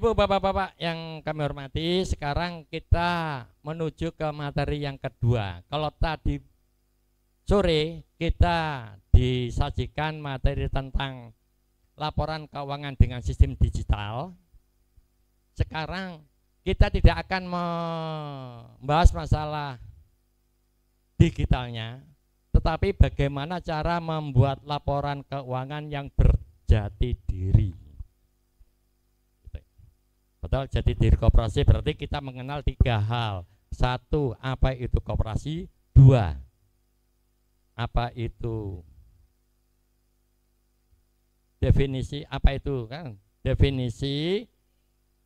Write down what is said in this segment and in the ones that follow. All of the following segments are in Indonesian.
Ibu, bapak-bapak yang kami hormati, sekarang kita menuju ke materi yang kedua. Kalau tadi sore kita disajikan materi tentang laporan keuangan dengan sistem digital, sekarang kita tidak akan membahas masalah digitalnya, tetapi bagaimana cara membuat laporan keuangan yang berjati diri. Betul, jati diri koperasi berarti kita mengenal 3 hal. 1, apa itu koperasi? 2, apa itu definisi, apa itu kan? Definisi,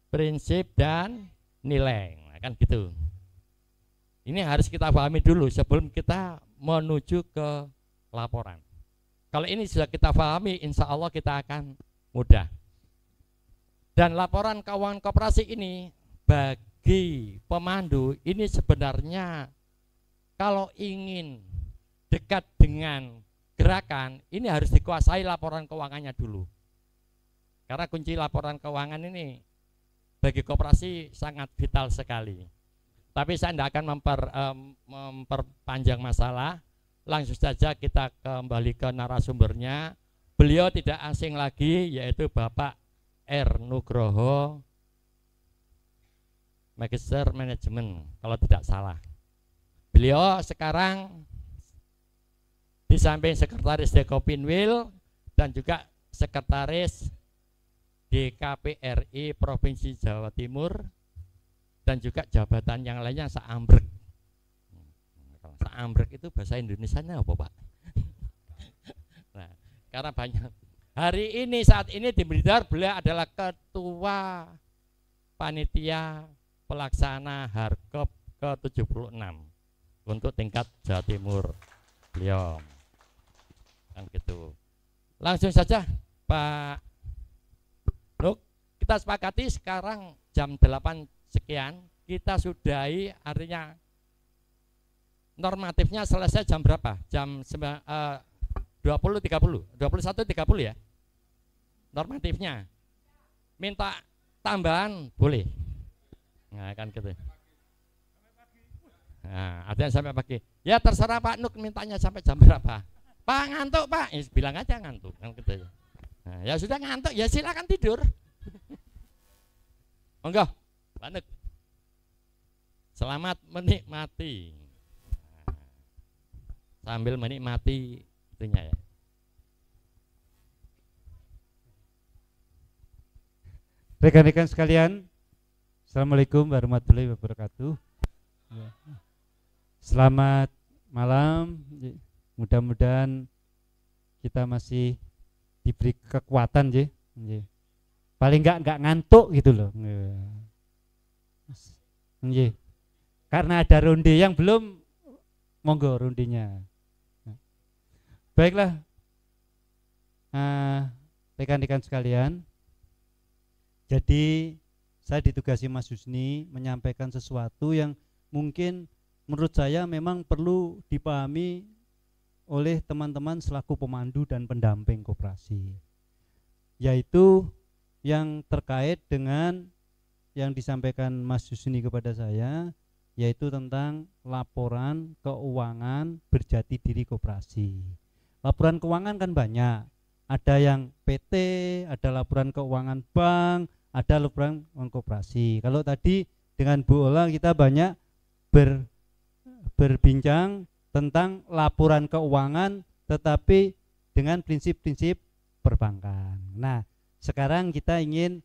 prinsip dan nilai. Nah, kan gitu. Ini harus kita pahami dulu sebelum kita menuju ke laporan. Kalau ini sudah kita pahami, insya Allah kita akan mudah. Dan laporan keuangan koperasi ini bagi pemandu ini sebenarnya kalau ingin dekat dengan gerakan ini harus dikuasai laporan keuangannya dulu. Karena kunci laporan keuangan ini bagi koperasi sangat vital sekali. Tapi saya tidak akan memperpanjang masalah. Langsung saja kita kembali ke narasumbernya. Beliau tidak asing lagi, yaitu Bapak R. Nugroho, Magister Manajemen kalau tidak salah. Beliau sekarang di samping sekretaris Dekopinwil dan juga sekretaris DKPRI Provinsi Jawa Timur dan juga jabatan yang lainnya seambrek. Seambrek itu bahasa Indonesianya apa, Pak? Nah, karena banyak. Hari ini, saat ini di Blitar beliau adalah ketua panitia pelaksana Harkop ke-76 untuk tingkat Jawa Timur. Beliau kan gitu. Langsung saja Pak Nuk, kita sepakati sekarang jam 8 sekian kita sudahi, artinya normatifnya selesai jam berapa? Jam 21.30 ya normatifnya. Minta tambahan boleh. Nah kan gitu. Nah artinya sampai pagi. Ya terserah Pak Nuk mintanya sampai jam berapa. Pak ngantuk Pak, ya, bilang aja ngantuk kan gitu. Nah, ya sudah ngantuk ya silakan tidur. Monggo Pak Nuk. Selamat menikmati. Nah, sambil menikmati itunya ya. Rekan-rekan sekalian, Assalamualaikum warahmatullahi wabarakatuh. Selamat malam. Mudah-mudahan kita masih diberi kekuatan, paling enggak ngantuk gitu loh. Karena ada ronde yang belum, monggo rondenya. Baiklah, rekan-rekan sekalian, jadi saya ditugasi Mas Husni menyampaikan sesuatu yang mungkin menurut saya memang perlu dipahami oleh teman-teman selaku pemandu dan pendamping koperasi, yaitu yang terkait dengan yang disampaikan Mas Husni kepada saya, yaitu tentang laporan keuangan berjati diri koperasi. Laporan keuangan kan banyak, ada yang PT, ada laporan keuangan bank, ada laporan keuangan koperasi. Kalau tadi dengan Bu Ola kita banyak berbincang tentang laporan keuangan tetapi dengan prinsip-prinsip perbankan. Nah, sekarang kita ingin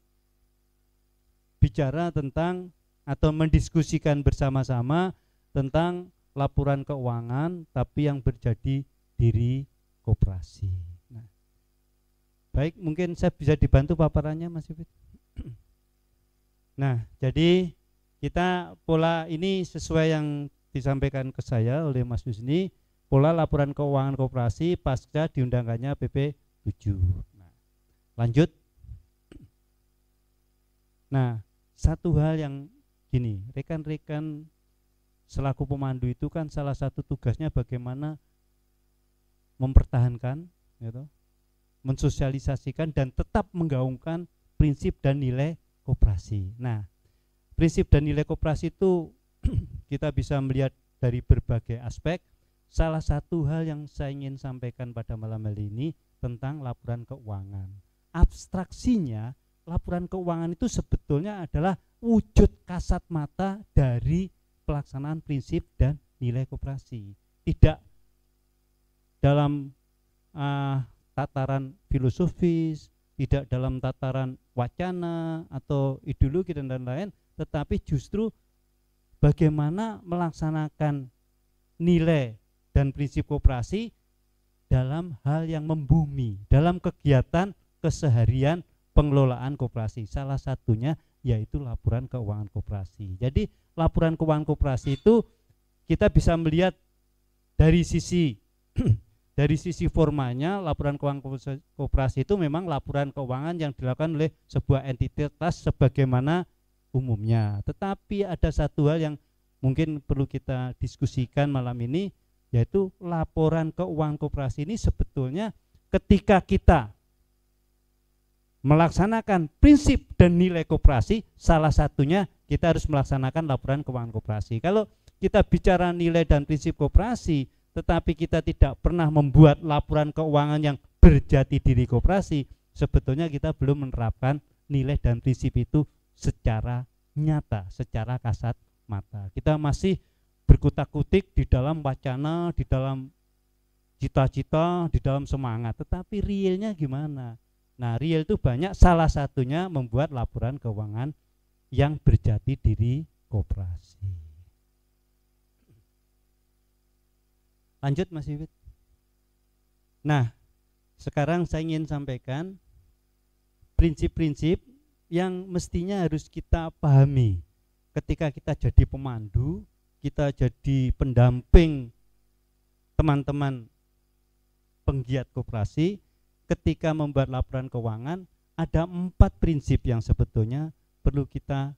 bicara tentang atau mendiskusikan bersama-sama tentang laporan keuangan tapi yang berjadi diri koperasi. Nah, baik, mungkin saya bisa dibantu paparannya Mas Yufid. Nah, jadi kita pola ini sesuai yang disampaikan ke saya oleh Mas Husni, pola laporan keuangan koperasi pasca diundangkannya PP 7. Nah, lanjut. Nah, satu hal yang gini, rekan-rekan selaku pemandu itu kan salah satu tugasnya bagaimana mempertahankan, gitu, mensosialisasikan dan tetap menggaungkan prinsip dan nilai koperasi. Nah, prinsip dan nilai koperasi itu kita bisa melihat dari berbagai aspek. Salah satu hal yang saya ingin sampaikan pada malam hari ini tentang laporan keuangan. Abstraksinya, laporan keuangan itu sebetulnya adalah wujud kasat mata dari pelaksanaan prinsip dan nilai koperasi. Tidak dalam tataran filosofis, tidak dalam tataran wacana atau ideologi dan lain-lain, tetapi justru bagaimana melaksanakan nilai dan prinsip koperasi dalam hal yang membumi, dalam kegiatan keseharian pengelolaan koperasi. Salah satunya yaitu laporan keuangan koperasi. Jadi laporan keuangan koperasi itu kita bisa melihat dari sisi dari sisi formanya. Laporan keuangan koperasi itu memang laporan keuangan yang dilakukan oleh sebuah entitas sebagaimana umumnya. Tetapi ada satu hal yang mungkin perlu kita diskusikan malam ini, yaitu laporan keuangan koperasi ini sebetulnya ketika kita melaksanakan prinsip dan nilai koperasi, salah satunya kita harus melaksanakan laporan keuangan koperasi. Kalau kita bicara nilai dan prinsip koperasi, tetapi kita tidak pernah membuat laporan keuangan yang berjati diri koperasi, sebetulnya kita belum menerapkan nilai dan prinsip itu secara nyata, secara kasat mata. Kita masih berkutak-kutik di dalam wacana, di dalam cita-cita, di dalam semangat, tetapi realnya gimana? Nah, real itu banyak, salah satunya membuat laporan keuangan yang berjati diri koperasi. Lanjut Mas Iwit. Nah, sekarang saya ingin sampaikan prinsip-prinsip yang mestinya harus kita pahami ketika kita jadi pemandu, kita jadi pendamping teman-teman penggiat koperasi. Ketika membuat laporan keuangan, ada 4 prinsip yang sebetulnya perlu kita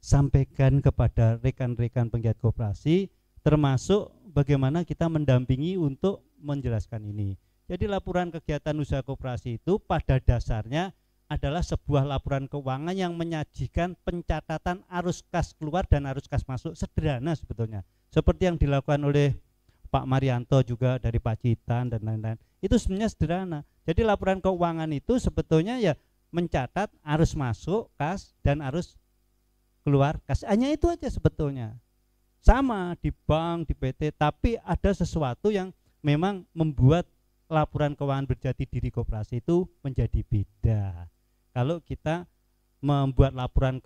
sampaikan kepada rekan-rekan penggiat koperasi, termasuk bagaimana kita mendampingi untuk menjelaskan ini. Jadi laporan kegiatan usaha koperasi itu pada dasarnya adalah sebuah laporan keuangan yang menyajikan pencatatan arus kas keluar dan arus kas masuk, sederhana sebetulnya. Seperti yang dilakukan oleh Pak Marianto juga dari Pacitan dan lain-lain. Itu sebenarnya sederhana. Jadi laporan keuangan itu sebetulnya ya mencatat arus masuk kas dan arus keluar kas. Hanya itu aja sebetulnya. Sama di bank, di PT, tapi ada sesuatu yang memang membuat laporan keuangan berjati diri koperasi itu menjadi beda. Kalau kita membuat laporan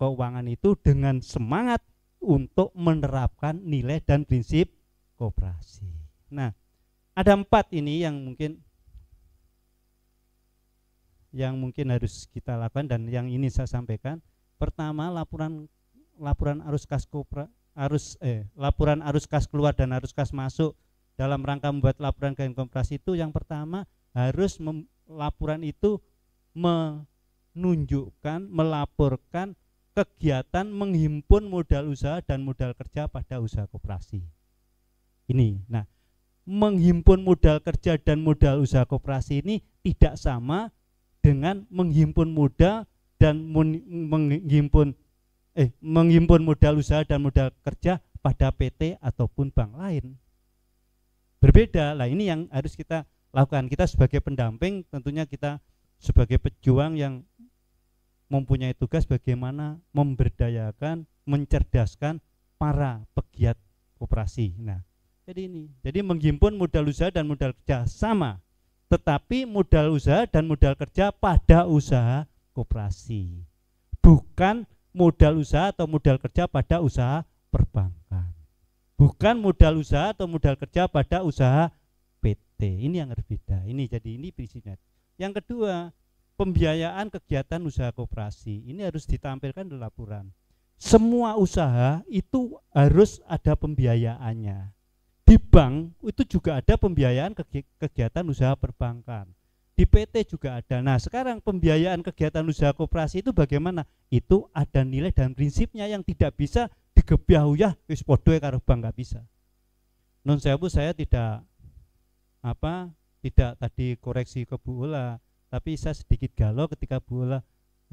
keuangan itu dengan semangat untuk menerapkan nilai dan prinsip koperasi. Nah, ada 4 ini yang mungkin harus kita lakukan dan yang ini saya sampaikan. Pertama, laporan arus kas laporan arus kas keluar dan arus kas masuk dalam rangka membuat laporan keuangan koperasi itu, yang pertama harus laporan itu menunjukkan, melaporkan kegiatan menghimpun modal usaha dan modal kerja pada usaha koperasi. Ini, nah, menghimpun modal kerja dan modal usaha koperasi ini tidak sama dengan menghimpun modal dan menghimpun modal usaha dan modal kerja pada PT ataupun bank lain. Berbeda lah, ini yang harus kita lakukan. Kita sebagai pendamping, tentunya kita sebagai pejuang yang mempunyai tugas bagaimana memberdayakan, mencerdaskan para pegiat koperasi. Nah, jadi menghimpun modal usaha dan modal kerja sama, tetapi modal usaha dan modal kerja pada usaha koperasi, bukan modal usaha atau modal kerja pada usaha perbankan, bukan modal usaha atau modal kerja pada usaha PT. Ini yang berbeda. Ini prinsipnya. Yang kedua, pembiayaan kegiatan usaha koperasi ini harus ditampilkan di laporan. Semua usaha itu harus ada pembiayaannya. Di bank itu juga ada pembiayaan kegiatan usaha perbankan. Di PT juga ada. Nah, sekarang pembiayaan kegiatan usaha koperasi itu bagaimana? Itu ada nilai dan prinsipnya yang tidak bisa digebyah-uyah wis podo karo bank, nggak bisa. Non sewu, saya tidak tadi koreksi ke Bu Ula, tapi saya sedikit galau ketika Bu Ula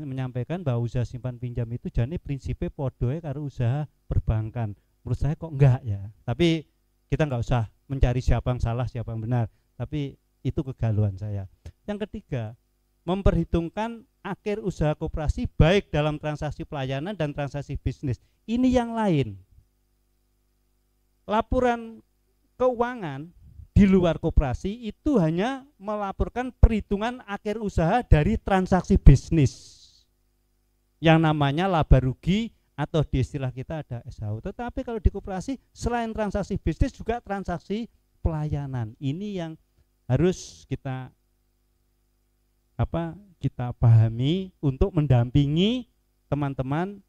menyampaikan bahwa usaha simpan pinjam itu jane prinsipnya podoe karo usaha perbankan. Menurut saya kok enggak ya. Tapi kita enggak usah mencari siapa yang salah, siapa yang benar. Tapi itu kegalauan saya. Yang ketiga, memperhitungkan akhir usaha koperasi baik dalam transaksi pelayanan dan transaksi bisnis. Ini yang lain. Laporan keuangan di luar koperasi itu hanya melaporkan perhitungan akhir usaha dari transaksi bisnis yang namanya laba rugi atau di istilah kita ada SHU. Tetapi kalau di koperasi selain transaksi bisnis juga transaksi pelayanan. Ini yang harus kita pahami untuk mendampingi teman-teman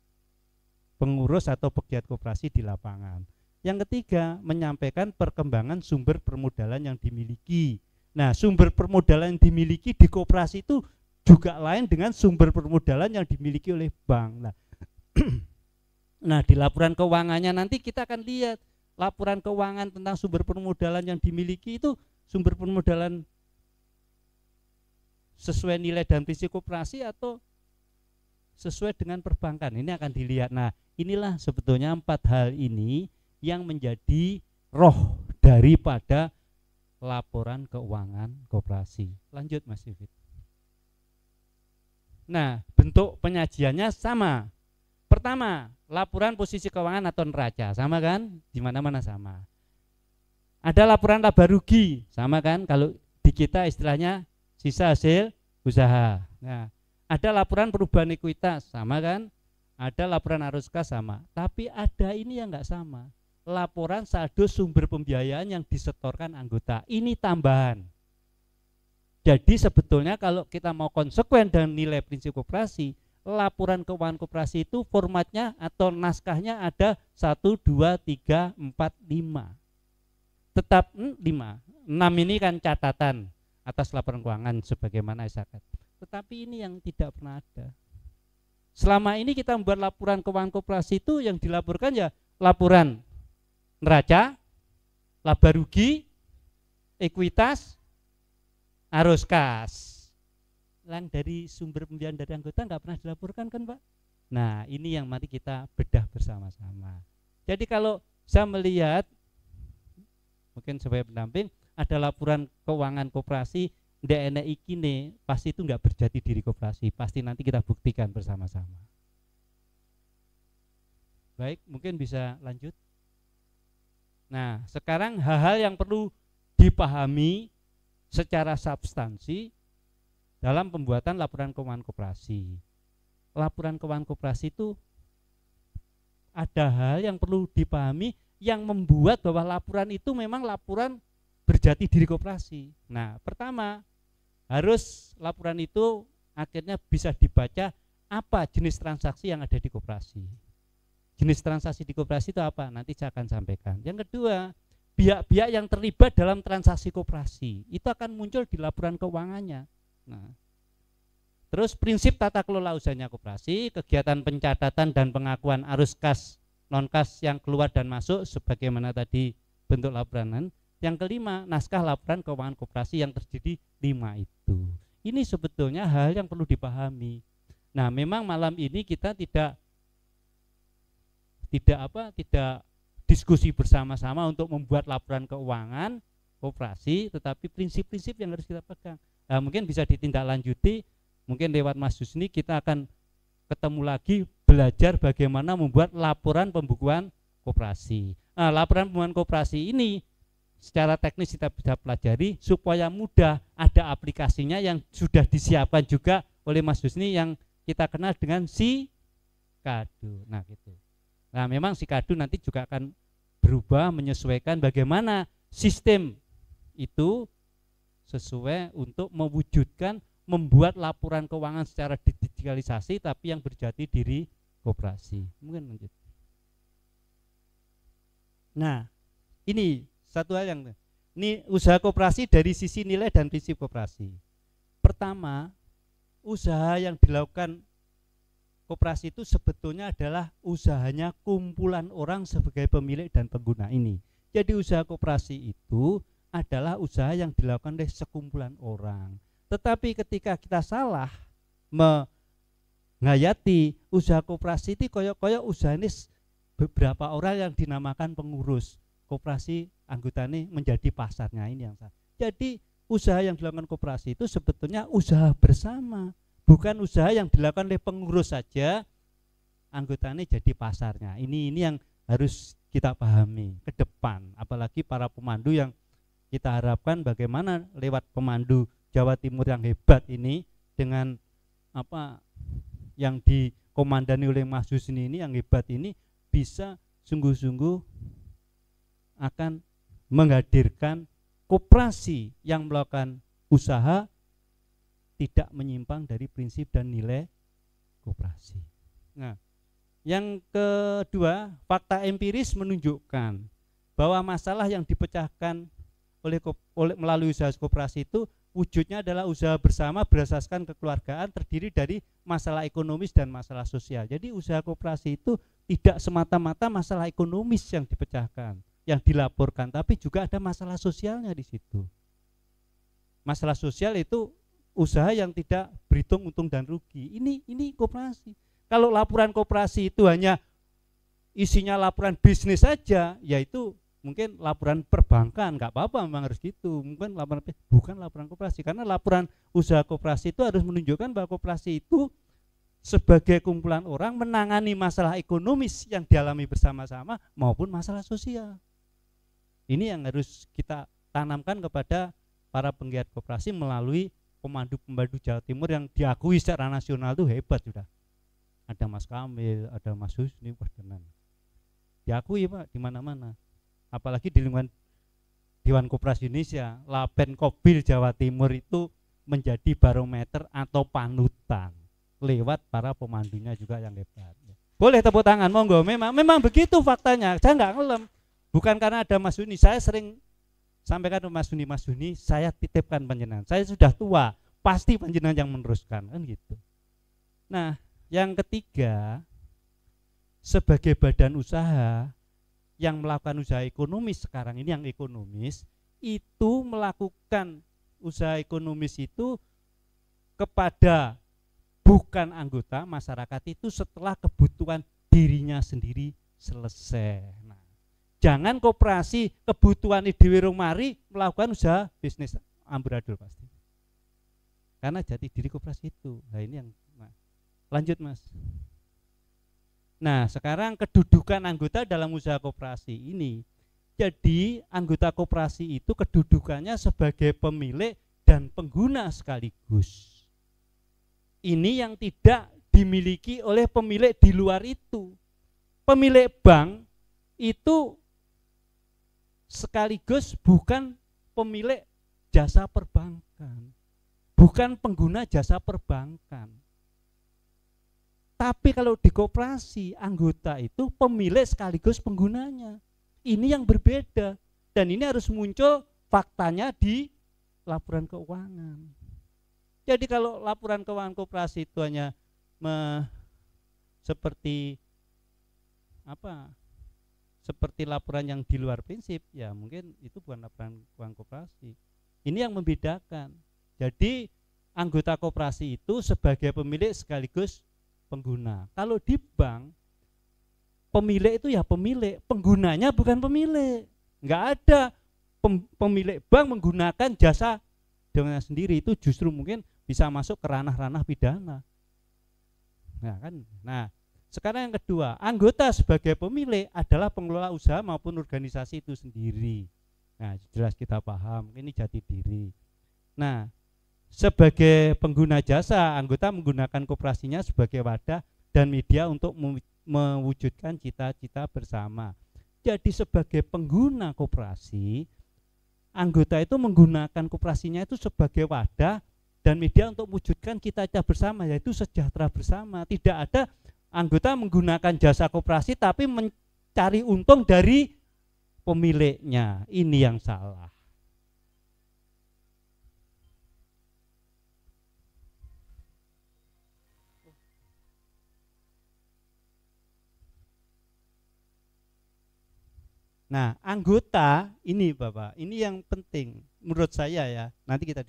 pengurus atau pegiat koperasi di lapangan. Yang ketiga, menyampaikan perkembangan sumber permodalan yang dimiliki. Nah, sumber permodalan yang dimiliki di koperasi itu juga lain dengan sumber permodalan yang dimiliki oleh bank. Nah, di laporan keuangannya nanti kita akan lihat laporan keuangan tentang sumber permodalan yang dimiliki itu sumber permodalan sesuai nilai dan prinsip koperasi atau sesuai dengan perbankan. Ini akan dilihat. Nah, inilah sebetulnya 4 hal ini yang menjadi roh daripada laporan keuangan koperasi. Lanjut Mas Yufid. Nah, bentuk penyajiannya sama. Pertama, laporan posisi keuangan atau neraca, sama kan? Di mana-mana sama. Ada laporan laba rugi, sama kan? Kalau di kita istilahnya sisa hasil usaha. Nah, ada laporan perubahan ekuitas, sama kan? Ada laporan arus kas, sama. Tapi ada ini yang enggak sama. Laporan saldo sumber pembiayaan yang disetorkan anggota. Ini tambahan. Jadi sebetulnya kalau kita mau konsekuen dengan nilai prinsip koperasi, laporan keuangan koperasi itu formatnya atau naskahnya ada 1, 2, 3, 4, 5. Tetap 5. 6 ini kan catatan atas laporan keuangan sebagaimana isakat. Tetapi ini yang tidak pernah ada. Selama ini kita membuat laporan keuangan koperasi itu yang dilaporkan ya laporan neraca, laba rugi, ekuitas, arus kas. Yang dari sumber pembiayaan dari anggota nggak pernah dilaporkan kan Pak? Nah ini yang mari kita bedah bersama-sama. Jadi kalau saya melihat mungkin sebagai pendamping ada laporan keuangan koperasi ndak enek ikine, pasti itu nggak berjati diri koperasi. Pasti nanti kita buktikan bersama-sama. Baik, mungkin bisa lanjut. Nah, sekarang hal-hal yang perlu dipahami secara substansi dalam pembuatan laporan keuangan koperasi. Laporan keuangan koperasi itu ada hal yang perlu dipahami yang membuat bahwa laporan itu memang laporan berjati diri koperasi. Nah, pertama, harus laporan itu akhirnya bisa dibaca apa jenis transaksi yang ada di koperasi. Jenis transaksi di koperasi itu apa? Nanti saya akan sampaikan. Yang kedua, pihak-pihak yang terlibat dalam transaksi koperasi itu akan muncul di laporan keuangannya. Nah, terus prinsip tata kelola usahanya koperasi, kegiatan pencatatan dan pengakuan arus kas, non kas yang keluar dan masuk sebagaimana tadi bentuk laporan. Yang kelima, naskah laporan keuangan koperasi yang terdiri 5 itu. Ini sebetulnya hal yang perlu dipahami. Nah, memang malam ini kita tidak diskusi bersama-sama untuk membuat laporan keuangan koperasi, tetapi prinsip-prinsip yang harus kita pegang. Nah, mungkin bisa ditindaklanjuti, mungkin lewat Mas Husni kita akan ketemu lagi belajar bagaimana membuat laporan pembukuan koperasi. Nah, laporan pembukuan koperasi ini secara teknis kita bisa pelajari supaya mudah, ada aplikasinya yang sudah disiapkan juga oleh Mas Husni yang kita kenal dengan Sikadu. Nah, gitu. Nah, memang Sikadu nanti juga akan berubah menyesuaikan bagaimana sistem itu sesuai untuk mewujudkan membuat laporan keuangan secara digitalisasi tapi yang berjati diri koperasi. Mungkin lanjut. Nah, ini satu hal yang ini usaha koperasi dari sisi nilai dan prinsip koperasi. Pertama, usaha yang dilakukan koperasi itu sebetulnya adalah usahanya kumpulan orang sebagai pemilik dan pengguna ini. Jadi usaha koperasi itu adalah usaha yang dilakukan oleh sekumpulan orang. Tetapi ketika kita salah ngayati usaha koperasi itu koyo-koyo usaha ini beberapa orang yang dinamakan pengurus koperasi anggotanya menjadi pasarnya, ini yang salah. Jadi usaha yang dilakukan koperasi itu sebetulnya usaha bersama, bukan usaha yang dilakukan oleh pengurus saja anggotanya jadi pasarnya. Ini yang harus kita pahami ke depan, apalagi para pemandu yang kita harapkan bagaimana lewat pemandu Jawa Timur yang hebat ini dengan apa yang dikomandani oleh Mas Husni ini yang hebat ini bisa sungguh-sungguh akan menghadirkan koperasi yang melakukan usaha tidak menyimpang dari prinsip dan nilai koperasi. Nah, yang kedua, fakta empiris menunjukkan bahwa masalah yang dipecahkan melalui usaha koperasi itu wujudnya adalah usaha bersama berdasarkan kekeluargaan terdiri dari masalah ekonomis dan masalah sosial. Jadi usaha koperasi itu tidak semata-mata masalah ekonomis yang dipecahkan, yang dilaporkan, tapi juga ada masalah sosialnya di situ. Masalah sosial itu usaha yang tidak berhitung untung dan rugi. Ini koperasi. Kalau laporan koperasi itu hanya isinya laporan bisnis saja, yaitu mungkin laporan perbankan, nggak apa-apa, memang harus gitu. Mungkin bukan laporan koperasi, karena laporan usaha koperasi itu harus menunjukkan bahwa koperasi itu sebagai kumpulan orang menangani masalah ekonomis yang dialami bersama-sama maupun masalah sosial. Ini yang harus kita tanamkan kepada para penggiat koperasi melalui pemandu-pemandu Jawa Timur yang diakui secara nasional itu hebat sudah. Ada Mas Kamil, ada Mas Husni, diakui Pak di mana-mana. Apalagi di lingkungan Dewan Koperasi Indonesia, Lapen Kobil Jawa Timur itu menjadi barometer atau panutan lewat para pemandunya juga yang hebat. Boleh tepuk tangan, monggo. Memang begitu faktanya. Saya nggak ngelem. Bukan karena ada Mas Husni, saya sering sampaikan ke Mas Husni, saya titipkan panjenengan. Saya sudah tua, pasti panjenengan yang meneruskan, kan gitu. Nah, yang ketiga, sebagai badan usaha yang melakukan usaha ekonomis sekarang ini, yang ekonomis itu melakukan usaha ekonomis itu kepada bukan anggota masyarakat itu setelah kebutuhan dirinya sendiri selesai. Nah, jangan koperasi kebutuhan di warung mari melakukan usaha bisnis amburadul pasti. Karena jati diri koperasi itu. Nah, ini yang lanjut Mas. Nah, sekarang kedudukan anggota dalam usaha koperasi ini. Jadi anggota koperasi itu kedudukannya sebagai pemilik dan pengguna sekaligus. Ini yang tidak dimiliki oleh pemilik di luar itu. Pemilik bank itu sekaligus bukan pemilik jasa perbankan, bukan pengguna jasa perbankan. Tapi kalau di koperasi, anggota itu pemilik sekaligus penggunanya. Ini yang berbeda. Dan ini harus muncul faktanya di laporan keuangan. Jadi kalau laporan keuangan koperasi itu hanya seperti laporan yang di luar prinsip, ya mungkin itu bukan laporan keuangan koperasi. Ini yang membedakan. Jadi anggota koperasi itu sebagai pemilik sekaligus pengguna. Kalau di bank, pemilik itu ya pemilik, penggunanya bukan pemilik. Enggak ada pemilik bank menggunakan jasa dengan sendiri, itu justru mungkin bisa masuk ke ranah-ranah pidana. Nah, sekarang yang kedua, anggota sebagai pemilik adalah pengelola usaha maupun organisasi itu sendiri. Nah, jelas kita paham, ini jati diri. Nah, sebagai pengguna jasa, anggota menggunakan koperasinya sebagai wadah dan media untuk mewujudkan cita-cita bersama. Jadi sebagai pengguna koperasi, anggota itu menggunakan koperasinya itu sebagai wadah dan media untuk mewujudkan cita-cita bersama, yaitu sejahtera bersama. Tidak ada anggota menggunakan jasa koperasi tapi mencari untung dari pemiliknya. Ini yang salah. Nah, anggota ini Bapak, ini yang penting menurut saya ya. Nanti kita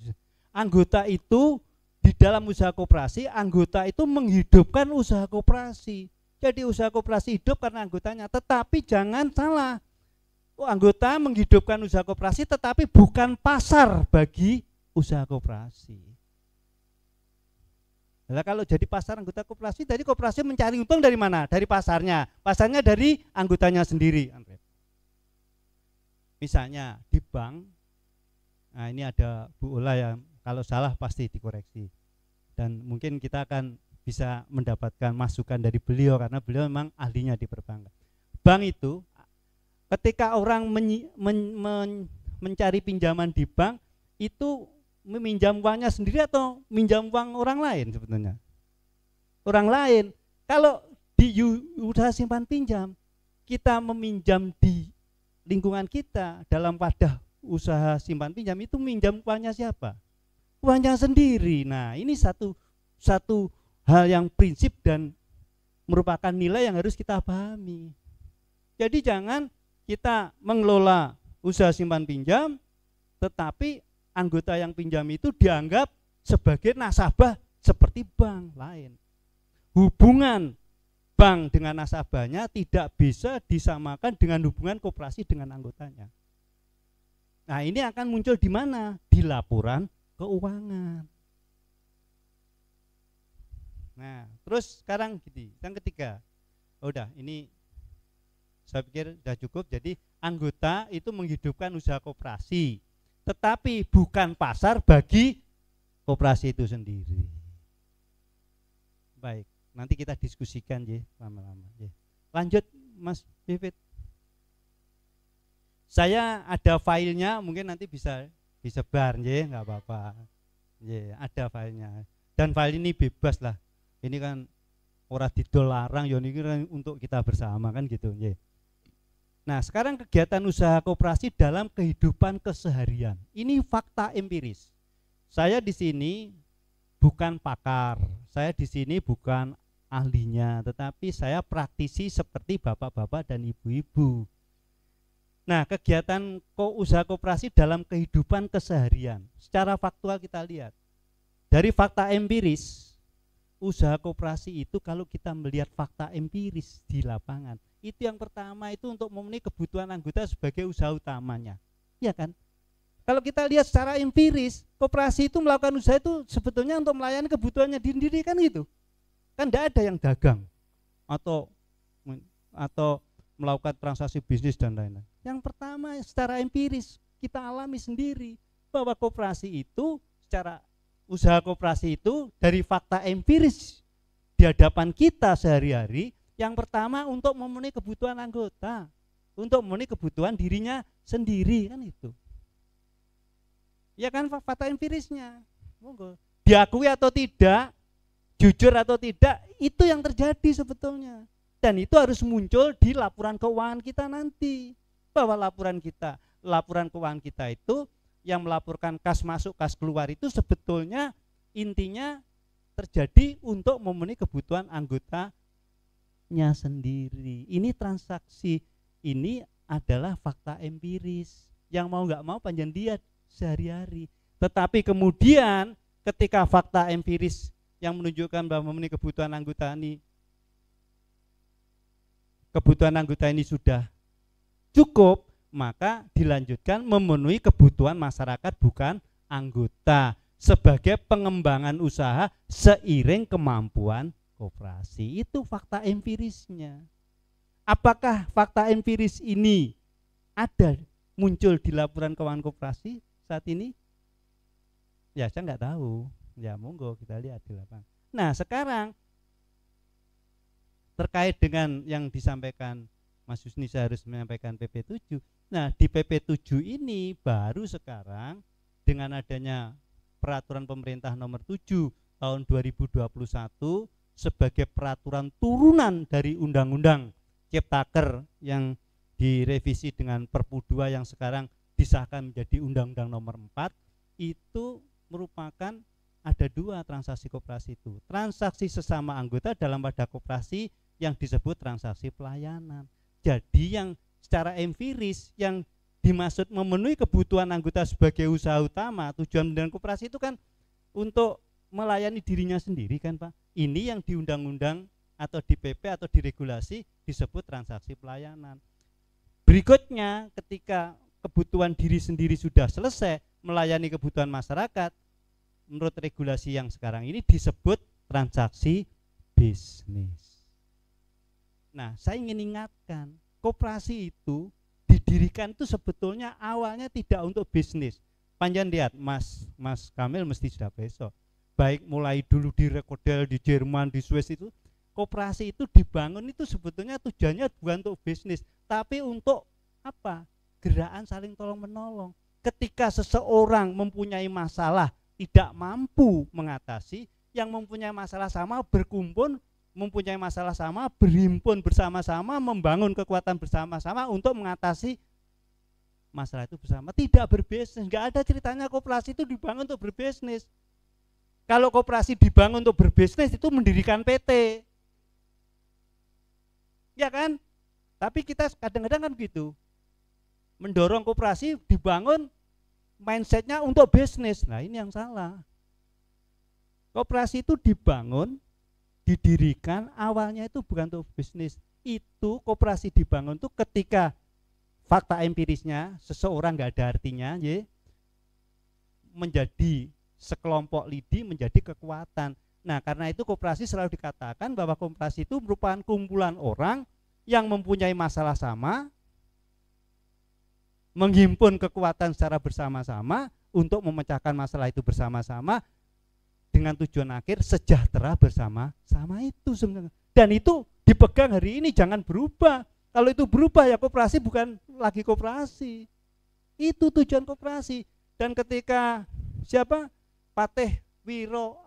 anggota itu di di dalam usaha koperasi anggota itu menghidupkan usaha koperasi. Jadi usaha koperasi hidup karena anggotanya, tetapi jangan salah. Anggota menghidupkan usaha koperasi tetapi bukan pasar bagi usaha koperasi. Nah, kalau jadi pasar anggota koperasi, jadi koperasi mencari untung dari mana? Dari pasarnya. Pasarnya dari anggotanya sendiri. Misalnya di bank, nah ini ada Bu Ola yang kalau salah pasti dikoreksi. Dan mungkin kita akan bisa mendapatkan masukan dari beliau karena beliau memang ahlinya di perbankan. Bank itu ketika orang mencari pinjaman di bank itu meminjam uangnya sendiri atau minjam uang orang lain sebetulnya? Orang lain. Kalau di usaha simpan pinjam kita meminjam di lingkungan kita dalam wadah usaha simpan pinjam itu minjam uangnya siapa? Uangnya sendiri. Nah, ini satu hal yang prinsip dan merupakan nilai yang harus kita pahami. Jadi jangan kita mengelola usaha simpan pinjam tetapi anggota yang pinjam itu dianggap sebagai nasabah seperti bank lain. Hubungan bank dengan nasabahnya tidak bisa disamakan dengan hubungan koperasi dengan anggotanya. Nah, ini akan muncul di mana? Di laporan keuangan. Nah, terus sekarang gini, yang ketiga. Udah, ini saya pikir sudah cukup. Jadi anggota itu menghidupkan usaha koperasi, tetapi bukan pasar bagi koperasi itu sendiri. Baik, nanti kita diskusikan ya lama-lama. Lanjut Mas Vivit. Saya ada filenya, mungkin nanti bisa disebar ya, nggak apa-apa. Ya, ada filenya. Dan file ini bebas lah. Ini kan ora didol larang, ya ini kan untuk kita bersama kan gitu ya. Nah, sekarang kegiatan usaha koperasi dalam kehidupan keseharian. Ini fakta empiris. Saya di sini bukan pakar, saya di sini bukan ahlinya, tetapi saya praktisi seperti bapak-bapak dan ibu-ibu. Nah, kegiatan usaha koperasi dalam kehidupan keseharian. Secara faktual kita lihat. Dari fakta empiris, usaha koperasi itu kalau kita melihat fakta empiris di lapangan, itu yang pertama itu untuk memenuhi kebutuhan anggota sebagai usaha utamanya. Iya kan? Kalau kita lihat secara empiris, koperasi itu melakukan usaha itu sebetulnya untuk melayani kebutuhannya sendiri kan gitu. Kan tidak ada yang dagang atau melakukan transaksi bisnis dan lain-lain. Yang pertama secara empiris kita alami sendiri bahwa koperasi itu secara usaha koperasi itu dari fakta empiris di hadapan kita sehari-hari, yang pertama untuk memenuhi kebutuhan anggota, untuk memenuhi kebutuhan dirinya sendiri kan itu. Ya kan fakta empirisnya. Monggo. Diakui atau tidak, jujur atau tidak, itu yang terjadi sebetulnya. Dan itu harus muncul di laporan keuangan kita nanti. Bahwa laporan keuangan kita itu yang melaporkan kas masuk, kas keluar itu sebetulnya intinya terjadi untuk memenuhi kebutuhan anggotanya sendiri. Ini transaksi, ini adalah fakta empiris yang mau nggak mau panjang dia sehari-hari. Tetapi kemudian ketika fakta empiris yang menunjukkan bahwa memenuhi kebutuhan anggota ini sudah cukup, maka dilanjutkan memenuhi kebutuhan masyarakat bukan anggota sebagai pengembangan usaha seiring kemampuan koperasi. Itu fakta empirisnya. Apakah fakta empiris ini ada muncul di laporan keuangan koperasi saat ini? Ya, saya nggak tahu. Ya, monggo kita lihat di lapangan. Nah, sekarang terkait dengan yang disampaikan Mas Husni, saya harus menyampaikan PP7. Nah, di PP7 ini baru sekarang dengan adanya peraturan pemerintah nomor 7 tahun 2021 sebagai peraturan turunan dari Undang-Undang Ciptaker yang direvisi dengan Perpu 2 yang sekarang disahkan menjadi Undang-Undang nomor 4, itu merupakan ada dua transaksi koperasi itu. Transaksi sesama anggota dalam wadah koperasi yang disebut transaksi pelayanan. Jadi yang secara empiris yang dimaksud memenuhi kebutuhan anggota sebagai usaha utama, tujuan pendirian koperasi itu kan untuk melayani dirinya sendiri kan Pak. Ini yang di undang-undang atau di PP atau di regulasi disebut transaksi pelayanan. Berikutnya ketika kebutuhan diri sendiri sudah selesai melayani kebutuhan masyarakat, menurut regulasi yang sekarang ini disebut transaksi bisnis. Nah, saya ingin ingatkan, koperasi itu didirikan itu sebetulnya awalnya tidak untuk bisnis. Panjang lihat, Mas Kamil mesti sudah besok. Baik mulai dulu di Rekodel, di Jerman, di Swiss itu, koperasi itu dibangun itu sebetulnya tujuannya bukan untuk bisnis, tapi untuk apa? Gerakan saling tolong menolong. Ketika seseorang mempunyai masalah tidak mampu mengatasi, yang mempunyai masalah sama berkumpul, mempunyai masalah sama berhimpun bersama-sama, membangun kekuatan bersama-sama untuk mengatasi masalah itu bersama. Tidak berbisnis, nggak ada ceritanya koperasi itu dibangun untuk berbisnis. Kalau koperasi dibangun untuk berbisnis itu mendirikan PT, ya kan? Tapi kita kadang-kadang kan begitu, mendorong koperasi dibangun mindsetnya untuk bisnis. Nah ini yang salah. Koperasi itu dibangun, didirikan awalnya itu bukan untuk bisnis. Itu koperasi dibangun itu ketika fakta empirisnya seseorang nggak ada artinya, ya, menjadi sekelompok lidi menjadi kekuatan. Nah karena itu koperasi selalu dikatakan bahwa koperasi itu merupakan kumpulan orang yang mempunyai masalah sama, menghimpun kekuatan secara bersama-sama untuk memecahkan masalah itu bersama-sama dengan tujuan akhir sejahtera bersama-sama itu sebenarnya. Dan itu dipegang hari ini, jangan berubah. Kalau itu berubah ya koperasi bukan lagi koperasi. Itu tujuan koperasi. Dan ketika siapa? Patih Wiro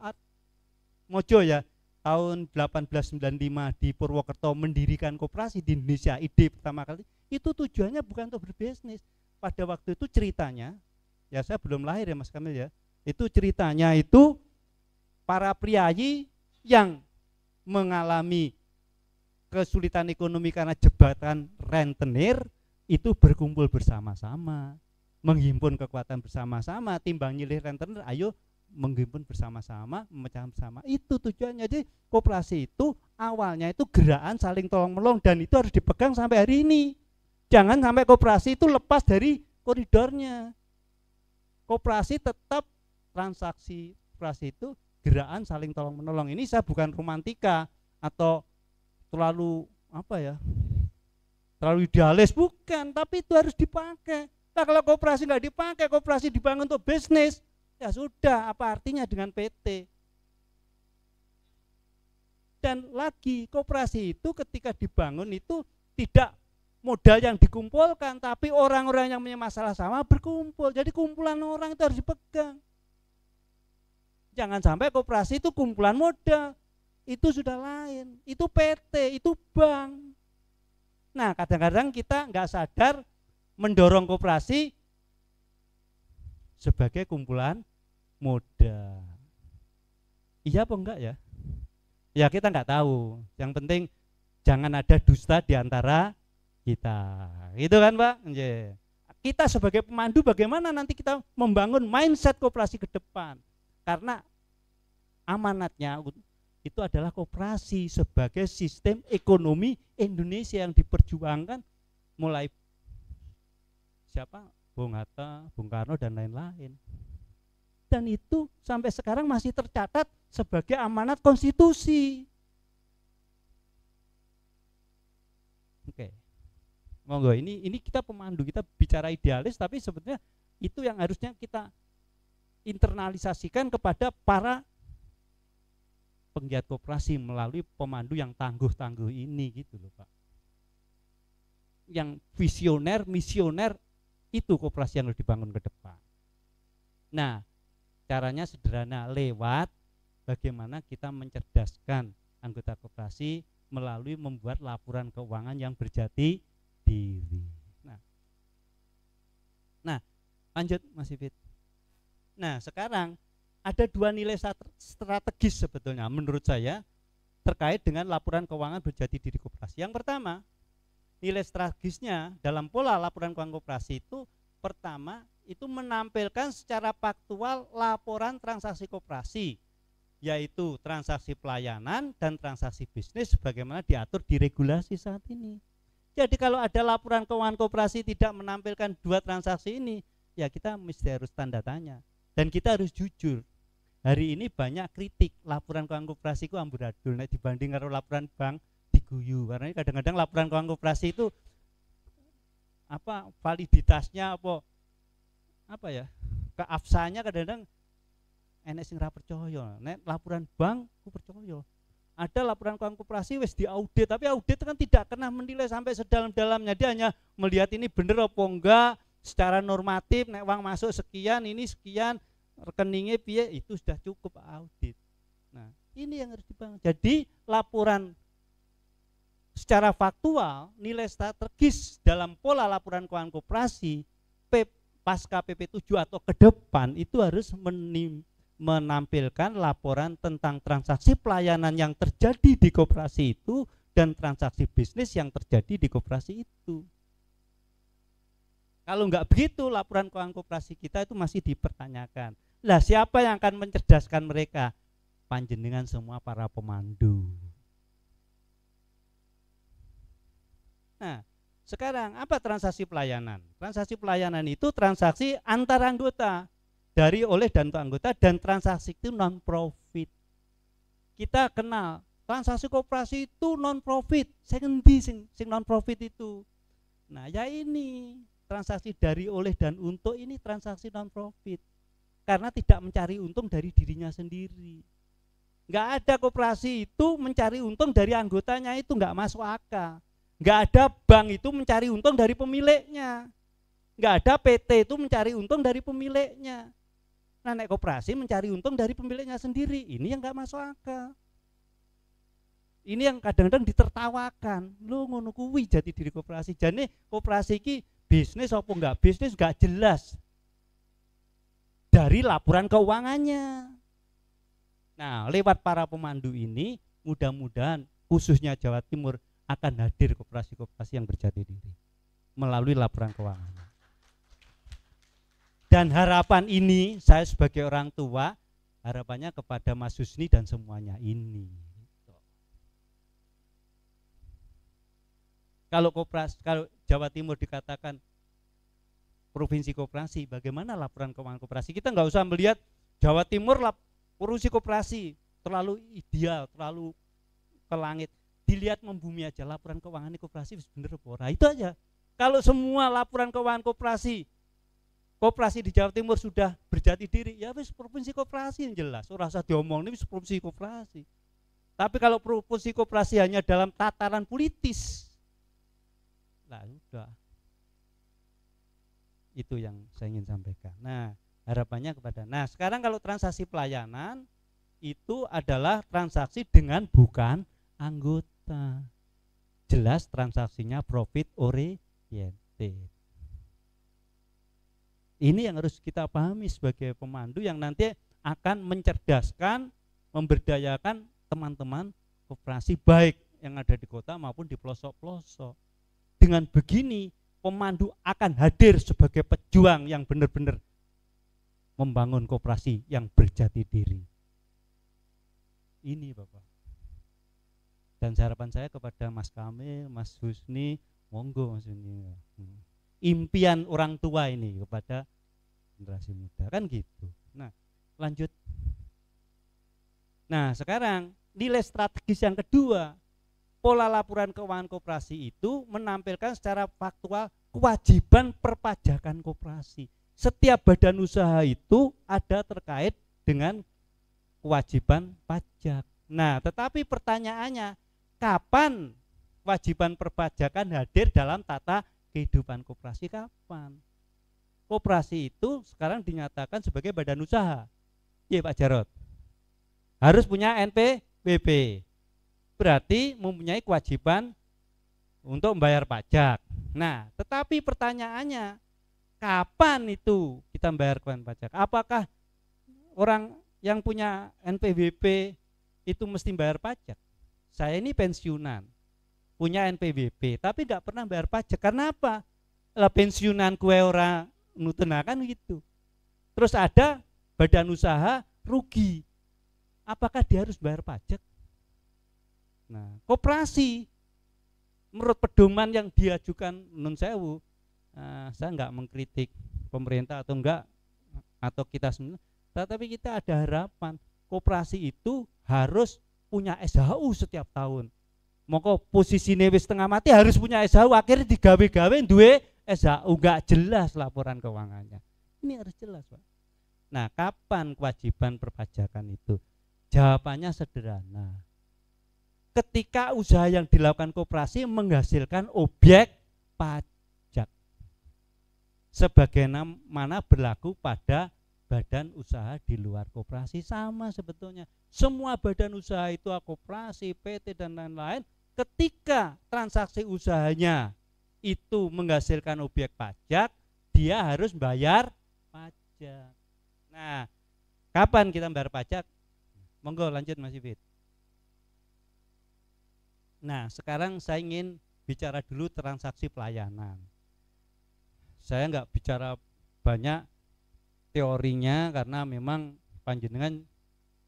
Mojo ya tahun 1895 di Purwokerto mendirikan koperasi di Indonesia, ide pertama kali itu tujuannya bukan untuk berbisnis. Pada waktu itu ceritanya, ya saya belum lahir ya Mas Kamil ya, itu ceritanya itu para priayi yang mengalami kesulitan ekonomi karena jabatan rentenir itu berkumpul bersama-sama, menghimpun kekuatan bersama-sama, timbang nyilih rentenir, ayo menghimpun bersama-sama, memecahkan bersama. Itu tujuannya. Jadi koperasi itu awalnya itu gerakan saling tolong-menolong dan itu harus dipegang sampai hari ini. Jangan sampai koperasi itu lepas dari koridornya. Koperasi tetap transaksi, koperasi itu gerakan saling tolong-menolong. Ini saya bukan romantika atau terlalu apa ya? Terlalu idealis, bukan, tapi itu harus dipakai. Nah, kalau koperasi nggak dipakai, koperasi dibangun untuk bisnis, ya sudah, apa artinya dengan PT? Dan lagi koperasi itu ketika dibangun itu tidak modal yang dikumpulkan, tapi orang-orang yang punya masalah sama berkumpul. Jadi kumpulan orang itu harus dipegang. Jangan sampai koperasi itu kumpulan modal, itu sudah lain, itu PT, itu bank. Nah kadang-kadang kita nggak sadar mendorong koperasi sebagai kumpulan modal. Iya apa enggak ya? Ya kita nggak tahu. Yang penting jangan ada dusta di antara kita. Gitu kan Pak? Kita sebagai pemandu bagaimana nanti kita membangun mindset koperasi ke depan. Karena amanatnya itu adalah koperasi sebagai sistem ekonomi Indonesia yang diperjuangkan mulai siapa? Bung Hatta, Bung Karno dan lain-lain. Dan itu sampai sekarang masih tercatat sebagai amanat konstitusi. Oke. Monggo, ini kita pemandu, kita bicara idealis tapi sebetulnya itu yang harusnya kita internalisasikan kepada para penggiat koperasi melalui pemandu yang tangguh-tangguh ini gitu loh Pak. Yang visioner, misioner, itu koperasi yang harus dibangun ke depan. Nah, caranya sederhana, lewat bagaimana kita mencerdaskan anggota koperasi melalui membuat laporan keuangan yang berjati diri. Nah, lanjut Mas Ifit. Nah, sekarang ada dua nilai strategis sebetulnya menurut saya terkait dengan laporan keuangan berjati diri koperasi. Yang pertama, nilai strategisnya dalam pola laporan keuangan koperasi itu pertama itu menampilkan secara faktual laporan transaksi koperasi yaitu transaksi pelayanan dan transaksi bisnis sebagaimana diatur di regulasi saat ini. Jadi kalau ada laporan keuangan koperasi tidak menampilkan dua transaksi ini, ya kita mesti harus tanda tanya. Dan kita harus jujur. Hari ini banyak kritik laporan keuangan koperasi itu amburadul dibanding karo laporan bank diguyu. Karena kadang-kadang laporan keuangan koperasi itu validitasnya keabsahannya kadang-kadang enek sing ra percaya. Nek laporan bank ku percaya. Ada laporan keuangan koperasi wis diaudit, tapi audit kan tidak pernah menilai sampai sedalam-dalamnya. Dia hanya melihat ini bener apa enggak secara normatif, nek uang masuk sekian, ini sekian, rekeningnya piye, itu sudah cukup audit. Nah, ini yang harus dibangun. Jadi laporan secara faktual, nilai strategis dalam pola laporan keuangan koperasi pasca PP7 atau ke depan itu harus menampilkan laporan tentang transaksi pelayanan yang terjadi di koperasi itu dan transaksi bisnis yang terjadi di koperasi itu. Kalau enggak begitu, laporan keuangan koperasi kita itu masih dipertanyakan. Lah siapa yang akan mencerdaskan mereka? Panjenengan semua para pemandu. Nah, sekarang apa transaksi pelayanan? Transaksi pelayanan itu transaksi antar anggota, dari oleh dan untuk anggota, dan transaksi itu non profit. Kita kenal transaksi koperasi itu non profit. Saya ngendi sing non profit itu. Nah, ya ini transaksi dari oleh dan untuk ini transaksi non profit. Karena tidak mencari untung dari dirinya sendiri. Enggak ada koperasi itu mencari untung dari anggotanya, itu enggak masuk akal. Enggak ada bank itu mencari untung dari pemiliknya. Enggak ada PT itu mencari untung dari pemiliknya. Nah, nek koperasi mencari untung dari pemiliknya sendiri. Ini yang enggak masuk akal. Ini yang kadang-kadang ditertawakan. Lu ngono kuwi jati diri koperasi. Jane koperasi iki bisnis apa enggak bisnis enggak jelas dari laporan keuangannya. Nah, lewat para pemandu ini mudah-mudahan khususnya Jawa Timur akan hadir koperasi-koperasi yang berjati diri melalui laporan keuangan. Dan harapan ini saya sebagai orang tua, harapannya kepada Mas Husni dan semuanya ini. Kalau Jawa Timur dikatakan provinsi koperasi, bagaimana laporan keuangan koperasi? Kita nggak usah melihat Jawa Timur provinsi koperasi terlalu ideal, terlalu ke langit. Dilihat membumi aja laporan keuangan koperasi bener apa ora. Itu aja. Kalau semua laporan keuangan koperasi di Jawa Timur sudah berjati diri, ya wis provinsi koperasi yang jelas. Ora usah diomong ini wis provinsi koperasi. Tapi kalau provinsi koperasi hanya dalam tataran politis, lah udah. Itu yang saya ingin sampaikan. Nah, harapannya kepada. Nah, sekarang kalau transaksi pelayanan itu adalah transaksi dengan bukan anggota. Jelas transaksinya profit oriented. Ini yang harus kita pahami sebagai pemandu yang nanti akan mencerdaskan, memberdayakan teman-teman koperasi baik yang ada di kota maupun di pelosok-pelosok. Dengan begini pemandu akan hadir sebagai pejuang yang benar-benar membangun koperasi yang berjati diri. Ini Bapak. Dan harapan saya kepada Mas Kamil, Mas Husni, monggo Mas Husni. Impian orang tua ini kepada generasi muda kan gitu. Nah, lanjut. Nah, sekarang nilai strategis yang kedua, pola laporan keuangan koperasi itu menampilkan secara faktual kewajiban perpajakan koperasi. Setiap badan usaha itu ada terkait dengan kewajiban pajak. Nah, tetapi pertanyaannya, kapan kewajiban perpajakan hadir dalam tata kehidupan koperasi? Kapan? Koperasi itu sekarang dinyatakan sebagai badan usaha. Iya Pak Jarot. Harus punya NPWP. Berarti mempunyai kewajiban untuk membayar pajak. Nah, tetapi pertanyaannya, kapan itu kita membayar kewajiban pajak? Apakah orang yang punya NPWP itu mesti bayar pajak? Saya ini pensiunan, punya NPWP, tapi tidak pernah bayar pajak. Karena apa? Lah pensiunan kue ora nutenakan gitu. Terus ada badan usaha rugi. apakah dia harus bayar pajak? Nah, koperasi menurut pedoman yang diajukan nun sewu, saya enggak mengkritik pemerintah atau enggak, atau kita semua, tetapi kita ada harapan koperasi itu harus punya SHU setiap tahun. Moko posisinya wis setengah mati harus punya SHU, akhirnya digawe-gawe duwe SHU, enggak jelas laporan keuangannya. Ini harus jelas, Pak. Nah, kapan kewajiban perpajakan itu? Jawabannya sederhana. Ketika usaha yang dilakukan koperasi menghasilkan objek pajak, sebagaimana berlaku pada badan usaha di luar koperasi. Sama sebetulnya, semua badan usaha itu, koperasi, PT dan lain-lain, ketika transaksi usahanya itu menghasilkan objek pajak, dia harus bayar pajak. Nah, kapan kita bayar pajak? Monggo lanjut Mas Ifit. Nah, sekarang saya ingin bicara dulu transaksi pelayanan. Saya enggak bicara banyak teorinya karena memang panjenengan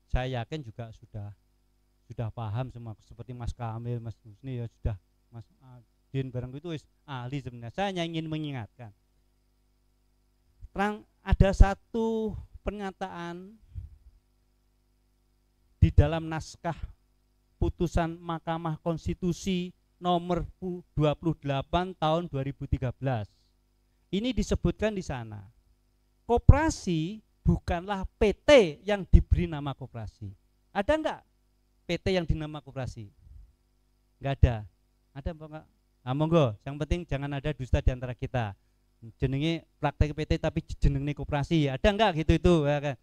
saya yakin juga sudah paham semua, seperti Mas Kamil, Mas Husni ya sudah, Mas Adin barang itu ahli sebenarnya. Saya hanya ingin mengingatkan. Ada satu pernyataan di dalam naskah putusan Mahkamah Konstitusi nomor 28 tahun 2013. Ini disebutkan di sana, koperasi bukanlah PT yang diberi nama koperasi. Ada enggak PT yang dinama koperasi? Enggak ada. Ada apa enggak? Nah, monggo, yang penting jangan ada dusta di antara kita. Jenenge praktek PT tapi jenenge koperasi. Ada enggak gitu itu ya kan?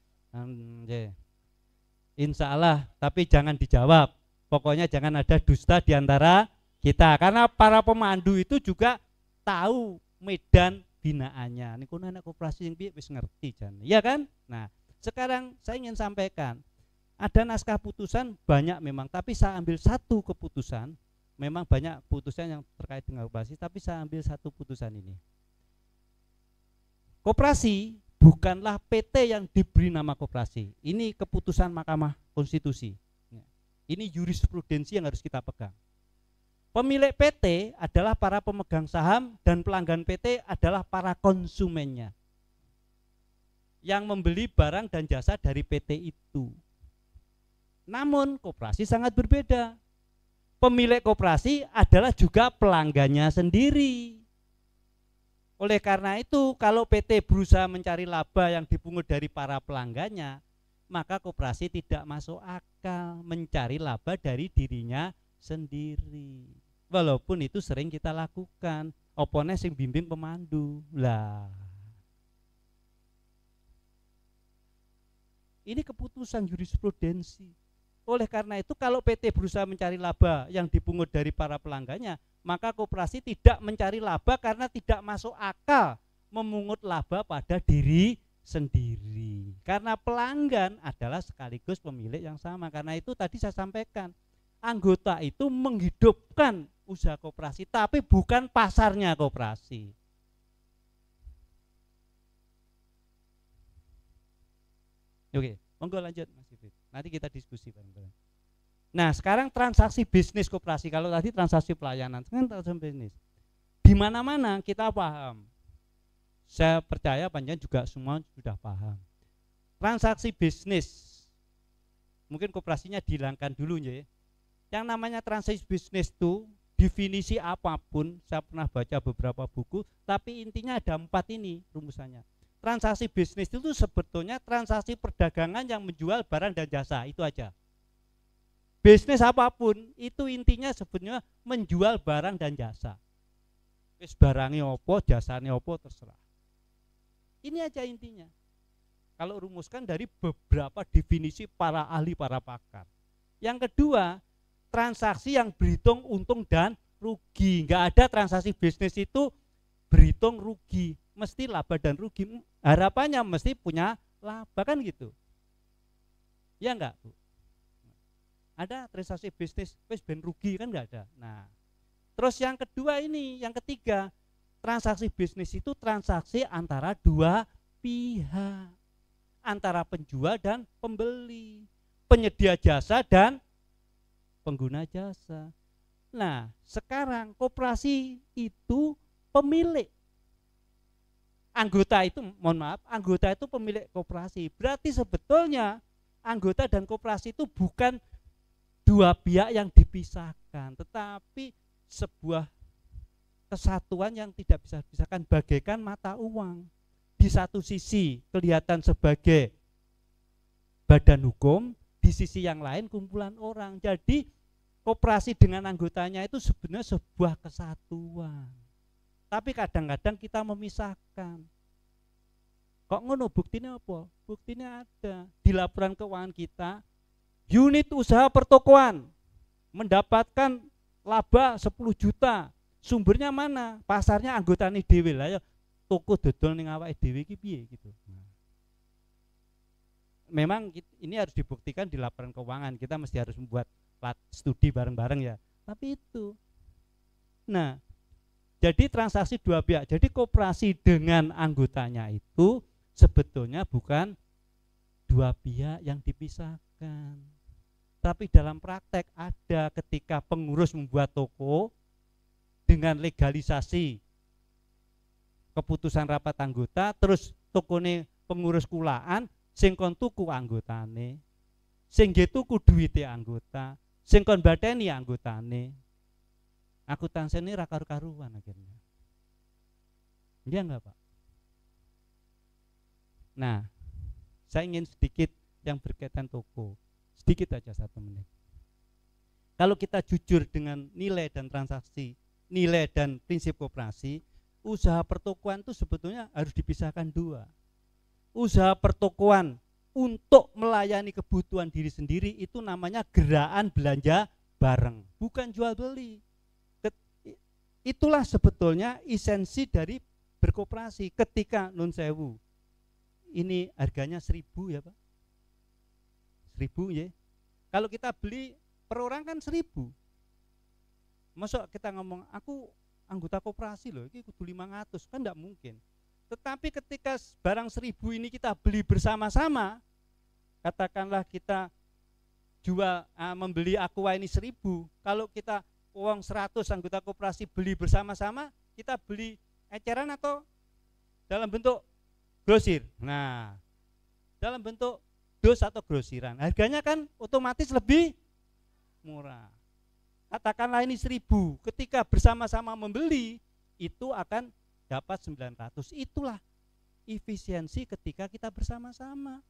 Insya Allah, tapi jangan dijawab. Pokoknya jangan ada dusta di antara kita, karena para pemandu itu juga tahu medan binaannya. Niku anak koperasi yang wis ngerti jan. Iya kan? Nah, sekarang saya ingin sampaikan, ada naskah putusan banyak memang, tapi saya ambil satu keputusan. Memang banyak putusan yang terkait dengan koperasi, tapi saya ambil satu putusan ini. Koperasi bukanlah PT yang diberi nama koperasi. Ini keputusan Mahkamah Konstitusi. Ini jurisprudensi yang harus kita pegang. Pemilik PT adalah para pemegang saham dan pelanggan PT adalah para konsumennya yang membeli barang dan jasa dari PT itu. Namun koperasi sangat berbeda. Pemilik koperasi adalah juga pelanggannya sendiri. Oleh karena itu, kalau PT berusaha mencari laba yang dipungut dari para pelanggannya, maka koperasi tidak masuk akal mencari laba dari dirinya sendiri. Walaupun itu sering kita lakukan. Opone sing bimbing pemandu. Lah. Ini keputusan jurisprudensi. Oleh karena itu, kalau PT berusaha mencari laba yang dipungut dari para pelanggannya, maka koperasi tidak mencari laba karena tidak masuk akal memungut laba pada diri sendiri. Karena pelanggan adalah sekaligus pemilik yang sama. Karena itu tadi saya sampaikan, anggota itu menghidupkan usaha koperasi, tapi bukan pasarnya koperasi. Oke, monggo lanjut Mas Ifit. Nanti kita diskusi bareng-bareng. Nah, sekarang transaksi bisnis koperasi. Kalau tadi transaksi pelayanan, sekarang transaksi bisnis. Di mana-mana kita paham. Saya percaya panjang juga semua sudah paham. Transaksi bisnis, mungkin koperasinya dihilangkan dulu ya. Yang namanya transaksi bisnis itu definisi apapun, saya pernah baca beberapa buku, tapi intinya ada 4 ini rumusannya. Transaksi bisnis itu sebetulnya transaksi perdagangan yang menjual barang dan jasa, itu aja. Bisnis apapun itu intinya sebetulnya menjual barang dan jasa. Wis barangnya opo, jasanya opo terserah. Ini aja intinya. Kalau rumuskan dari beberapa definisi para ahli, para pakar. Yang kedua, transaksi yang berhitung untung dan rugi. Enggak ada transaksi bisnis itu berhitung rugi, mesti laba dan rugi. Harapannya mesti punya laba kan gitu. Ya enggak, Bu? Ada transaksi bisnis wis ben rugi kan enggak ada. Nah, terus yang kedua ini, yang ketiga, transaksi bisnis itu transaksi antara dua pihak, antara penjual dan pembeli. penyedia jasa dan pengguna jasa. Nah, sekarang koperasi itu pemilik. Anggota itu, mohon maaf, anggota itu pemilik koperasi. Berarti sebetulnya anggota dan koperasi itu bukan dua pihak yang dipisahkan, tetapi sebuah kesatuan yang tidak bisa dipisahkan, bagaikan mata uang. Di satu sisi kelihatan sebagai badan hukum, di sisi yang lain kumpulan orang. Jadi koperasi dengan anggotanya itu sebenarnya sebuah kesatuan. Tapi kadang-kadang kita memisahkan. Kok ngono, buktinya apa? Buktinya ada di laporan keuangan kita. Unit usaha pertokoan mendapatkan laba 10 juta. Sumbernya mana? Pasarnya anggotane dhewe lah ya. Toko dodol ning awake dhewe iki piye gitu. Memang ini harus dibuktikan di laporan keuangan. Kita mesti harus membuat studi bareng-bareng ya. Tapi itu. Nah, jadi transaksi dua pihak. Jadi koperasi dengan anggotanya itu sebetulnya bukan dua pihak yang dipisahkan. Tapi dalam praktek ada ketika pengurus membuat toko dengan legalisasi keputusan rapat anggota, terus tokone pengurus kulaan, sing kon tuku anggotane, sing nggih tuku duwite anggota, sing kon bateni anggotane. Akuntansi ini karu-karuan akhirnya. Iya enggak Pak? Nah, saya ingin sedikit yang berkaitan toko. Sedikit aja 1 menit. Kalau kita jujur dengan nilai dan transaksi, nilai dan prinsip koperasi, usaha pertokoan itu sebetulnya harus dipisahkan dua. Usaha pertokoan untuk melayani kebutuhan diri sendiri itu namanya gerakan belanja bareng, bukan jual beli. Itulah sebetulnya esensi dari berkoperasi. Ketika nun sewu ini harganya 1.000 ya Pak, 1.000 ya. Kalau kita beli per orang kan 1.000. Masuk kita ngomong aku anggota koperasi loh, ini kudu 500, kan enggak mungkin. Tetapi ketika barang 1.000 ini kita beli bersama-sama, katakanlah kita jual membeli aqua ini 1.000, kalau kita uang 100 anggota koperasi beli bersama-sama, kita beli eceran atau dalam bentuk grosir. Nah, dalam bentuk dos atau grosiran, harganya kan otomatis lebih murah. Katakanlah ini 1.000, ketika bersama-sama membeli itu akan dapat 900. Itulah efisiensi ketika kita bersama-sama.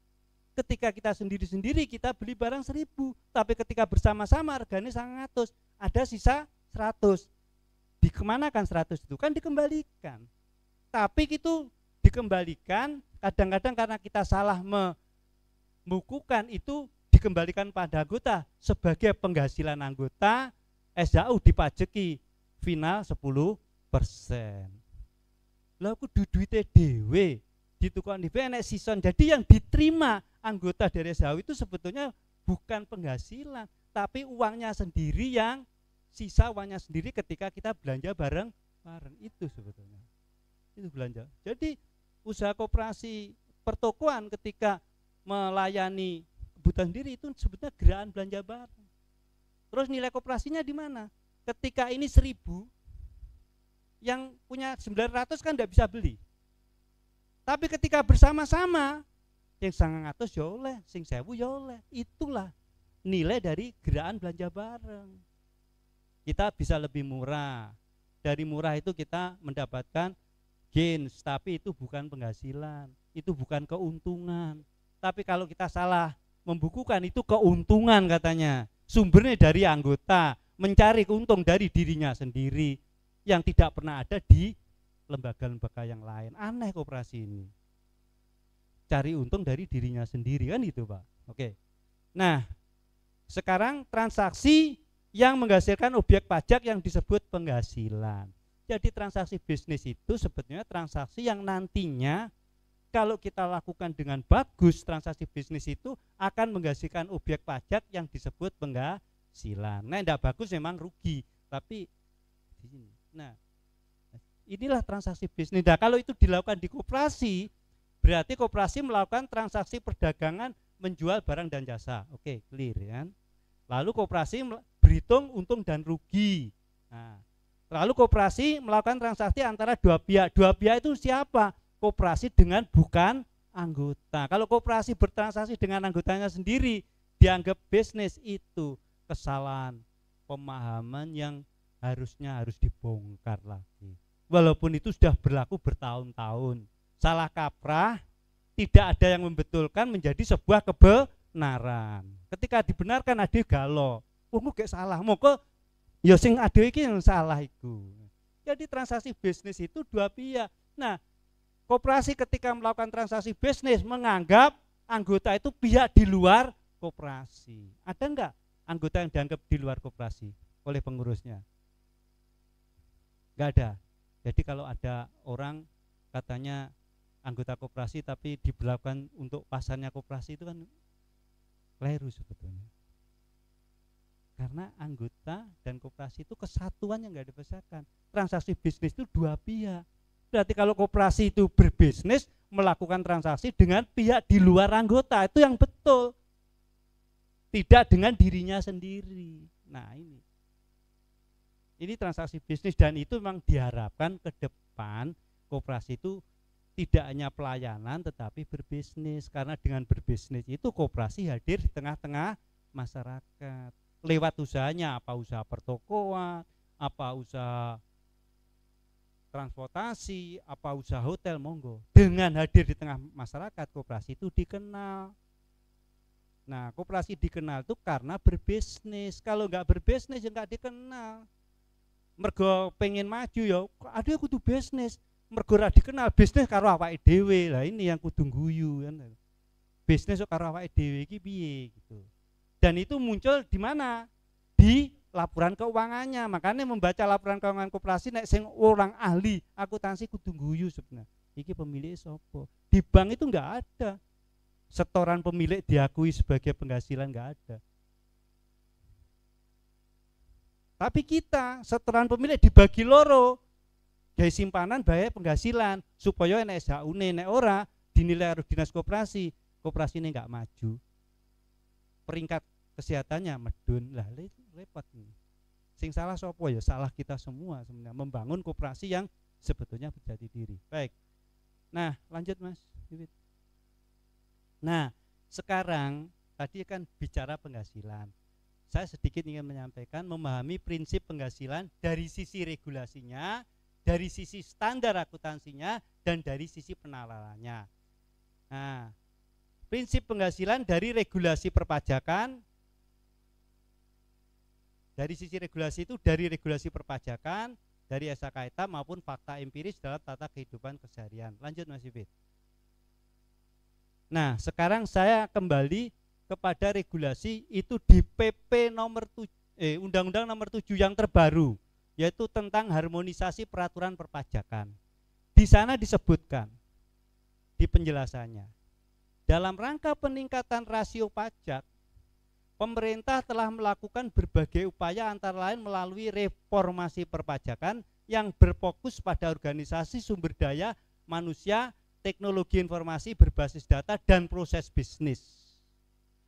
Ketika kita sendiri-sendiri kita beli barang 1.000, tapi ketika bersama-sama harganya 100, ada sisa 100. Dikemanakan 100 itu? Kan dikembalikan. Tapi itu dikembalikan kadang-kadang karena kita salah membukukan, itu dikembalikan pada anggota sebagai penghasilan anggota, SHU dipajeki final 10%. Lah aku duduite dhewe ditukang di enek sison. Jadi yang diterima anggota dari SHU itu sebetulnya bukan penghasilan, tapi uangnya sendiri, yang sisa uangnya sendiri ketika kita belanja bareng-bareng. Itu sebetulnya. Itu belanja. Jadi usaha koperasi pertokoan ketika melayani kebutuhan sendiri itu sebetulnya gerakan belanja bareng. Terus nilai koperasinya di mana? Ketika ini 1.000, yang punya 900 kan tidak bisa beli. Tapi ketika bersama-sama, yang 900 ya oleh, sing 1.000 ya oleh. Itulah nilai dari gerakan belanja bareng. Kita bisa lebih murah. Dari murah itu kita mendapatkan gains, tapi itu bukan penghasilan, itu bukan keuntungan. Tapi kalau kita salah membukukan, itu keuntungan katanya. Sumbernya dari anggota, mencari untung dari dirinya sendiri yang tidak pernah ada di lembaga-lembaga yang lain. Aneh koperasi ini. Cari untung dari dirinya sendiri, kan itu Pak. Oke. Nah, sekarang transaksi yang menghasilkan objek pajak yang disebut penghasilan. Jadi transaksi bisnis itu sebetulnya transaksi yang nantinya kalau kita lakukan dengan bagus, transaksi bisnis itu akan menghasilkan objek pajak yang disebut penghasilan. Nah, tidak bagus memang rugi, tapi nah, inilah transaksi bisnis. Nah, kalau itu dilakukan di koperasi, berarti koperasi melakukan transaksi perdagangan menjual barang dan jasa. Oke, clear kan? Lalu koperasi berhitung untung dan rugi. Nah, lalu koperasi melakukan transaksi antara dua pihak. Dua pihak itu siapa? Koperasi dengan bukan anggota. Kalau koperasi bertransaksi dengan anggotanya sendiri dianggap bisnis, itu kesalahan pemahaman yang harus dibongkar lagi. Walaupun itu sudah berlaku bertahun-tahun. Salah kaprah, tidak ada yang membetulkan menjadi sebuah kebenaran. Ketika dibenarkan ade galo, kayak salah, moko ya sing ade iki yang salah iku. Jadi transaksi bisnis itu dua pihak. Nah, koperasi ketika melakukan transaksi bisnis menganggap anggota itu pihak di luar koperasi. Ada enggak anggota yang dianggap di luar koperasi oleh pengurusnya? Enggak ada. Jadi kalau ada orang katanya anggota koperasi tapi diberlakukan untuk pasarnya koperasi, itu kan keliru sebetulnya. Karena anggota dan koperasi itu kesatuan yang enggak dipisahkan. Transaksi bisnis itu dua pihak. Berarti kalau koperasi itu berbisnis melakukan transaksi dengan pihak di luar anggota, itu yang betul. Tidak dengan dirinya sendiri. Nah, ini transaksi bisnis, dan itu memang diharapkan ke depan koperasi itu tidak hanya pelayanan tetapi berbisnis, karena dengan berbisnis itu koperasi hadir di tengah-tengah masyarakat lewat usahanya, apa usaha pertokoan, apa usaha transportasi, apa usaha hotel, monggo. Dengan hadir di tengah masyarakat, koperasi itu dikenal. Nah, koperasi dikenal itu karena berbisnis. Kalau enggak berbisnis ya enggak dikenal. Mergo pengen maju ya, ada kudu bisnis. Mergo ora dikenal, bisnis karo awake dhewe. Lah ini yang kudu guyu kan. Bisnis karo awake dhewe iki piye gitu. Dan itu muncul di mana? Di laporan keuangannya. Makanya membaca laporan keuangan koperasi nek sing orang ahli akuntansi kudu guyu sebenarnya. Iki pemilik sapa? Di bank itu enggak ada setoran pemilik diakui sebagai penghasilan, enggak ada. Tapi kita setoran pemilik dibagi loro, gawe simpanan bae penghasilan, supaya nek SHU-ne nek ora dinilai harus dinas koperasi, koperasi ini enggak maju. Peringkat kesehatannya medun, lah repot nih. Sing salah sapa ya? Salah kita semua sebenarnya membangun koperasi yang sebetulnya berjati diri. Baik. Nah, lanjut Mas Bibit. Nah, sekarang tadi kan bicara penghasilan. Saya sedikit ingin menyampaikan memahami prinsip penghasilan dari sisi regulasinya, dari sisi standar akuntansinya, dan dari sisi penalarannya. Nah, prinsip penghasilan dari regulasi perpajakan, dari sisi regulasi itu dari regulasi perpajakan, dari SKKTA maupun fakta empiris dalam tata kehidupan keseharian. Lanjut Mas Yubit. Nah, sekarang saya kembali kepada regulasi itu di PP nomor Undang-Undang nomor 7 yang terbaru, yaitu tentang harmonisasi peraturan perpajakan. Di sana disebutkan di penjelasannya, dalam rangka peningkatan rasio pajak, pemerintah telah melakukan berbagai upaya antara lain melalui reformasi perpajakan yang berfokus pada organisasi sumber daya manusia, teknologi informasi berbasis data, dan proses bisnis.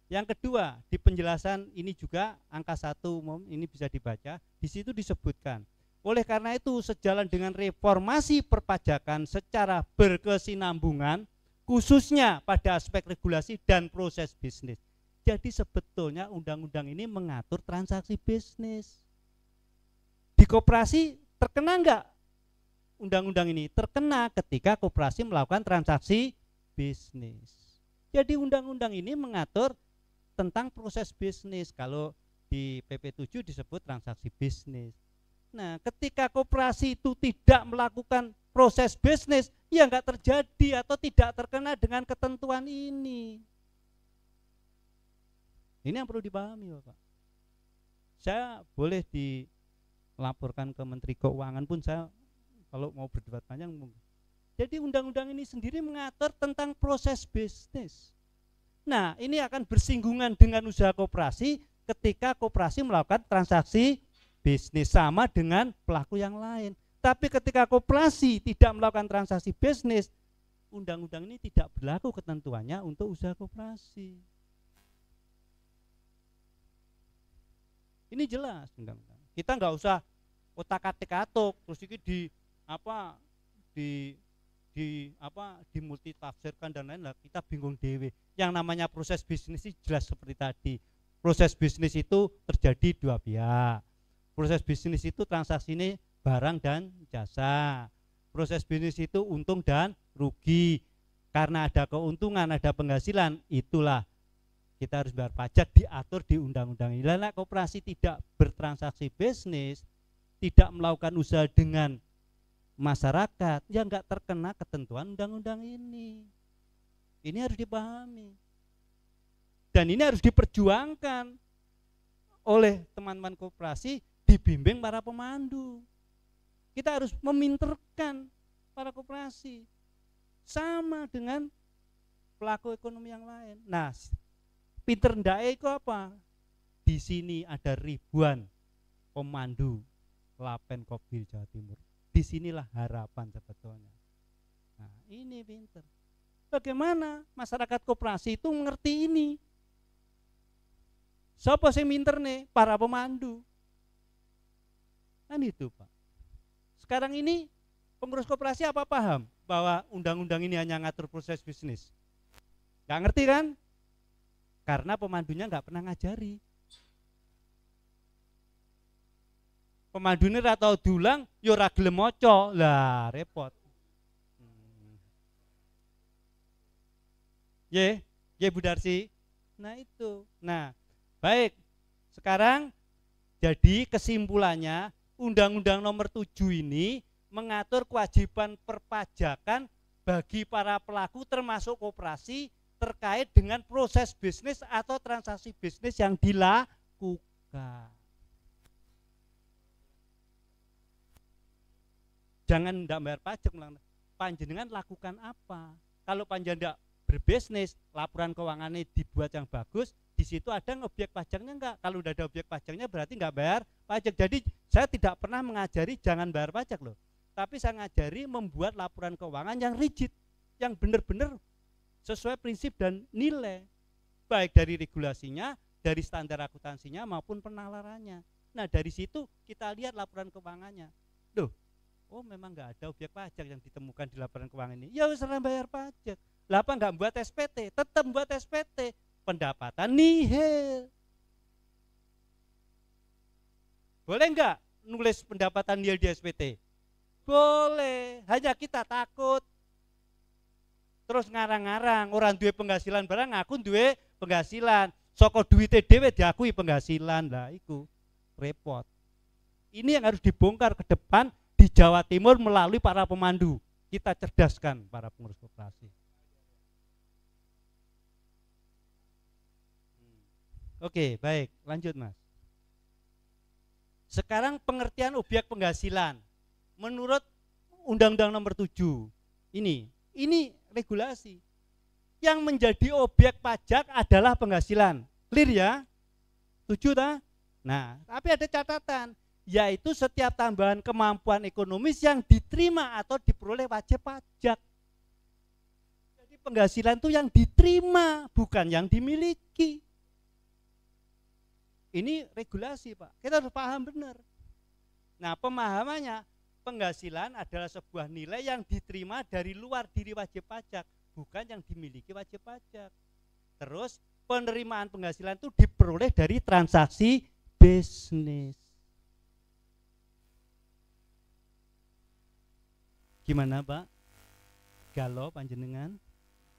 Yang kedua, di penjelasan ini juga angka 1 umum ini bisa dibaca, di situ disebutkan. Oleh karena itu, sejalan dengan reformasi perpajakan secara berkesinambungan, khususnya pada aspek regulasi dan proses bisnis. Jadi sebetulnya undang-undang ini mengatur transaksi bisnis. Di koperasi terkena enggak undang-undang ini? Terkena ketika koperasi melakukan transaksi bisnis. Jadi undang-undang ini mengatur tentang proses bisnis. Kalau di PP 7 disebut transaksi bisnis. Nah, ketika koperasi itu tidak melakukan proses bisnis, ya enggak terjadi atau tidak terkena dengan ketentuan ini. Ini yang perlu dipahami, Bapak. Saya boleh dilaporkan ke Menteri Keuangan pun, saya kalau mau berdebat panjang mungkin. Jadi undang-undang ini sendiri mengatur tentang proses bisnis. Nah, ini akan bersinggungan dengan usaha koperasi ketika koperasi melakukan transaksi bisnis sama dengan pelaku yang lain. Tapi ketika koperasi tidak melakukan transaksi bisnis, undang-undang ini tidak berlaku ketentuannya untuk usaha koperasi. Ini jelas undang-undang. Kita nggak usah otak-atik atuk terus ini di multitafsirkan dan lain-lain. Kita bingung dewe. Yang namanya proses bisnis itu jelas seperti tadi. Proses bisnis itu terjadi dua pihak. Proses bisnis itu transaksi ini barang dan jasa. Proses bisnis itu untung dan rugi. Karena ada keuntungan, ada penghasilan, itulah kita harus bayar pajak, diatur di undang-undang ini. Lah koperasi tidak bertransaksi bisnis, tidak melakukan usaha dengan masyarakat, ya enggak terkena ketentuan undang-undang ini. Ini harus dipahami. Dan ini harus diperjuangkan oleh teman-teman koperasi, dibimbing para pemandu. Kita harus meminterkan para koperasi. Sama dengan pelaku ekonomi yang lain. Nah, pinter ndake itu apa? Di sini ada ribuan pemandu Lapen Kopdil Jawa Timur. Disinilah harapan sebetulnya. Nah, ini pinter. Bagaimana masyarakat koperasi itu mengerti ini? Siapa sing pinter nih? Para pemandu. Kan itu, Pak. Sekarang ini pengurus koperasi apa paham bahwa undang-undang ini hanya ngatur proses bisnis? Gak ngerti kan? Karena pemandunya nggak pernah ngajari. Pemandunya ora tau dulang, yo ora gelem maca. Lah repot. Ye Bu Darsi. Nah itu. Nah, baik. Sekarang jadi kesimpulannya Undang-Undang Nomor 7 ini mengatur kewajiban perpajakan bagi para pelaku termasuk koperasi terkait dengan proses bisnis atau transaksi bisnis yang dilakukan. Jangan tidak bayar pajak, panjenengan lakukan apa? Kalau panjenengan tidak berbisnis, laporan keuangannya dibuat yang bagus, di situ ada objek pajaknya enggak? Kalau udah ada objek pajaknya berarti enggak bayar pajak. Jadi saya tidak pernah mengajari jangan bayar pajak loh. Tapi saya ngajari membuat laporan keuangan yang rigid, yang benar-benar sesuai prinsip dan nilai, baik dari regulasinya, dari standar akuntansinya maupun penalarannya. Nah dari situ kita lihat laporan keuangannya. Loh, oh memang nggak ada objek pajak yang ditemukan di laporan keuangan ini. Ya wis ora bayar pajak. Lah apa nggak buat SPT? Tetap buat SPT. Pendapatan nihil. Boleh nggak nulis pendapatan nihil di SPT? Boleh, hanya kita takut. Terus ngarang-ngarang, orang duwe penghasilan barang ngaku duwe penghasilan. Soko duwite dhewe diakui penghasilan. Lah iku repot. Ini yang harus dibongkar ke depan di Jawa Timur melalui para pemandu. Kita cerdaskan para pengurus koperasi. Oke, baik, lanjut Mas. Sekarang pengertian objek penghasilan. Menurut Undang-Undang Nomor 7 ini regulasi. Yang menjadi objek pajak adalah penghasilan. Clear ya? Setuju tak? Nah, tapi ada catatan, yaitu setiap tambahan kemampuan ekonomis yang diterima atau diperoleh wajib pajak. Jadi penghasilan itu yang diterima, bukan yang dimiliki. Ini regulasi, Pak. Kita harus paham benar. Nah, pemahamannya, penghasilan adalah sebuah nilai yang diterima dari luar diri wajib pajak, bukan yang dimiliki wajib pajak. Terus penerimaan penghasilan itu diperoleh dari transaksi bisnis. Gimana Pak? Galau panjenengan?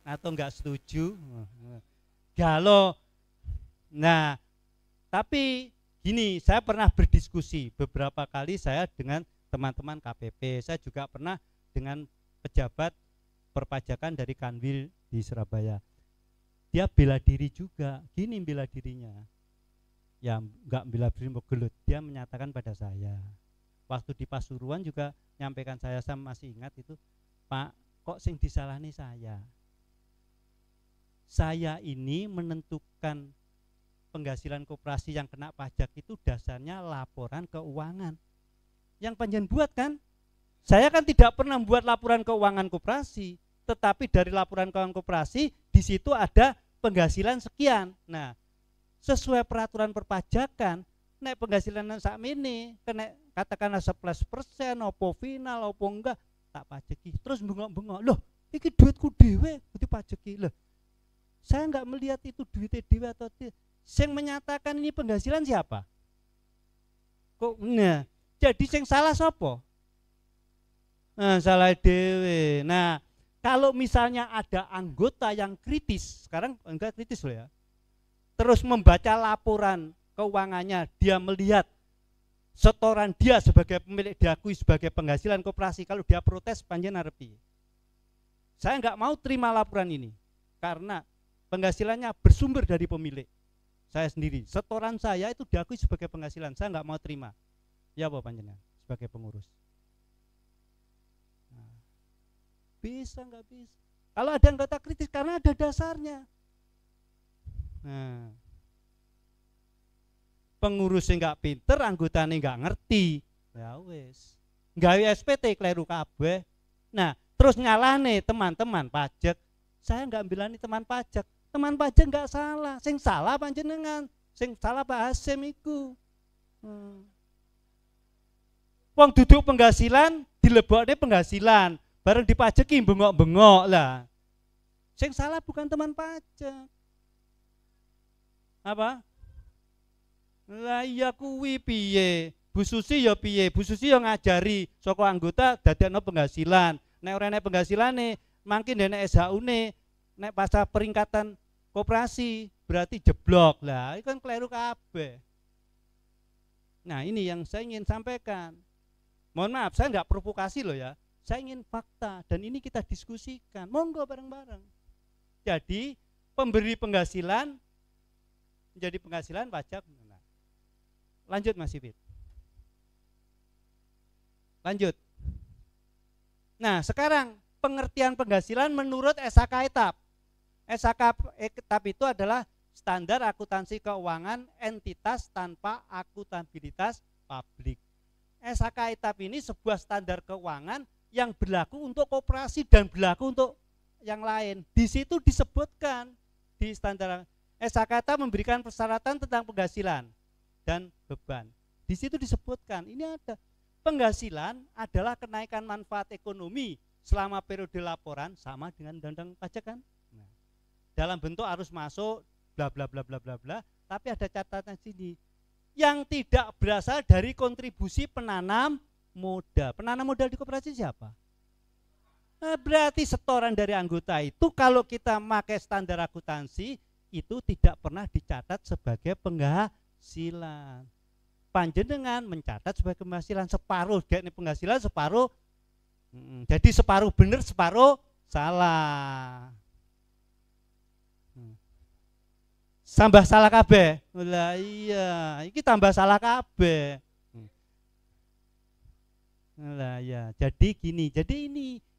Atau enggak setuju? Galau. Nah, tapi gini, saya pernah berdiskusi beberapa kali saya dengan teman-teman KPP, saya juga pernah dengan pejabat perpajakan dari Kanwil di Surabaya. Dia bela diri juga, gini bela dirinya. Ya enggak bela diri gelut, dia menyatakan pada saya. Waktu di Pasuruan juga nyampaikan saya masih ingat itu, Pak, kok sing disalahnya saya? Saya ini menentukan penghasilan koperasi yang kena pajak itu dasarnya laporan keuangan. Yang panjenengan buat kan? Saya kan tidak pernah membuat laporan keuangan koperasi, tetapi dari laporan keuangan koperasi di situ ada penghasilan sekian. Nah, sesuai peraturan perpajakan, nek penghasilan sakmene kena katakanlah 11%, opo final, opo enggak tak pajeki. Terus bengok-bengok, loh iki duitku dhewe dipajeki. Loh, saya enggak melihat itu duitnya dhewe atau yang menyatakan ini penghasilan siapa? Kok nah, jadi yang salah sapa? Nah, salah dhewe. Nah, kalau misalnya ada anggota yang kritis, sekarang enggak kritis loh ya, terus membaca laporan keuangannya, dia melihat setoran dia sebagai pemilik diakui sebagai penghasilan koperasi, kalau dia protes panjenengan arep piye? Saya enggak mau terima laporan ini karena penghasilannya bersumber dari pemilik saya sendiri. Setoran saya itu diakui sebagai penghasilan, saya enggak mau terima. Ya apa panjenengan sebagai pengurus? Bisa nggak bisa? Kalau ada anggota kritis karena ada dasarnya. Nah, pengurusnya nggak pinter, anggotanya nggak ngerti, ya wes, nggak SPT kleru kabeh. Nah, terus nyalane teman-teman pajak. Saya nggak bilani teman pajak nggak salah, sing salah panjenengan, sing salah Pak Hasim iku. Wong duduk penghasilan, dilebokne penghasilan. Bareng dipajeki bengok-bengok lah. Sing salah bukan teman pajak. Apa? Lah iya kuwi piye? Bu Susi ya piye? Bu Susi ya ngajari saka anggota dadekno penghasilan. Nek ora enek penghasilane, mangkin nek SHU-ne nek pasca peringkatan koperasi berarti jeblok. Lah, itu kan kleru kabeh. Nah, ini yang saya ingin sampaikan. Mohon maaf, saya enggak provokasi loh ya. Saya ingin fakta dan ini kita diskusikan, monggo bareng-bareng. Jadi pemberi penghasilan menjadi penghasilan pajak. Lanjut Mas Sipit. Lanjut. Nah sekarang pengertian penghasilan menurut SHK Etap. SHK Etap itu adalah standar akuntansi keuangan entitas tanpa akuntabilitas publik. SHK Etap ini sebuah standar keuangan yang berlaku untuk koperasi dan berlaku untuk yang lain. Di situ disebutkan di standar SHK Etap memberikan persyaratan tentang penghasilan dan beban. Di situ disebutkan ini ada penghasilan adalah kenaikan manfaat ekonomi selama periode laporan sama dengan undang-undang pajak kan. Nah, dalam bentuk arus masuk bla bla bla bla bla bla, tapi ada catatan sini yang tidak berasal dari kontribusi penanam modal. Penanam modal di koperasi siapa? Nah, berarti setoran dari anggota itu kalau kita pakai standar akuntansi itu tidak pernah dicatat sebagai penghasilan. Panjenengan mencatat sebagai penghasilan separuh, ini penghasilan separuh. Jadi separuh benar, separuh salah. Tambah salah kabeh. Lah iya, iki tambah salah kabeh. Lah ya, jadi gini. Jadi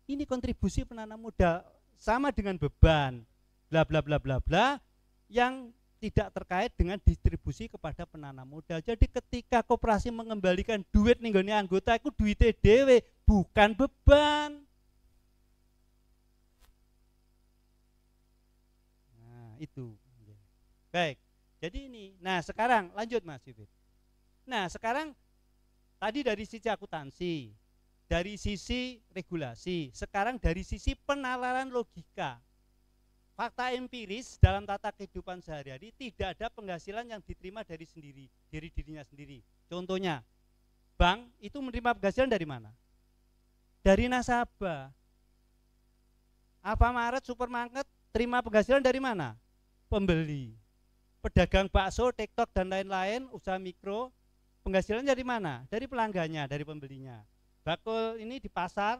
ini kontribusi penanam modal sama dengan beban bla bla bla bla bla yang tidak terkait dengan distribusi kepada penanam modal. Jadi ketika koperasi mengembalikan duit ning nggone anggota iku duwite dhewe, bukan beban. Nah, itu. Baik. Jadi ini. Nah, sekarang lanjut Mas Yufit. Nah, sekarang tadi dari sisi akuntansi, dari sisi regulasi, sekarang dari sisi penalaran logika. Fakta empiris dalam tata kehidupan sehari-hari tidak ada penghasilan yang diterima dari dirinya sendiri. Contohnya, bank itu menerima penghasilan dari mana? Dari nasabah. Alfamart, supermarket terima penghasilan dari mana? Pembeli. Pedagang bakso, TikTok dan lain-lain, usaha mikro, penghasilan dari mana? Dari pelanggannya, dari pembelinya. Bakul ini di pasar,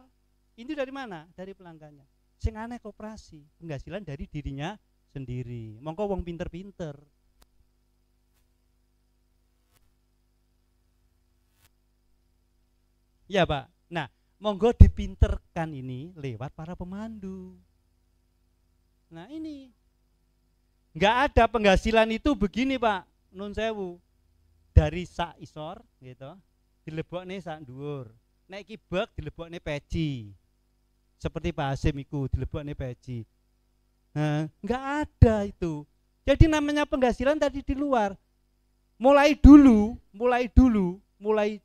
ini dari mana? Dari pelanggannya. Sing aneh koperasi, penghasilan dari dirinya sendiri. Mongko wong pinter-pinter. Ya Pak. Nah, monggo dipinterkan ini lewat para pemandu. Nah ini, nggak ada penghasilan itu begini Pak, nun sewu. Dari sak isor, gitu, dilebokne sak dhuwur. Nek kibek dilebokne peci. Seperti Pak Hasim itu dilebokne peci. Nah, nggak ada itu. Jadi namanya penghasilan tadi di luar. mulai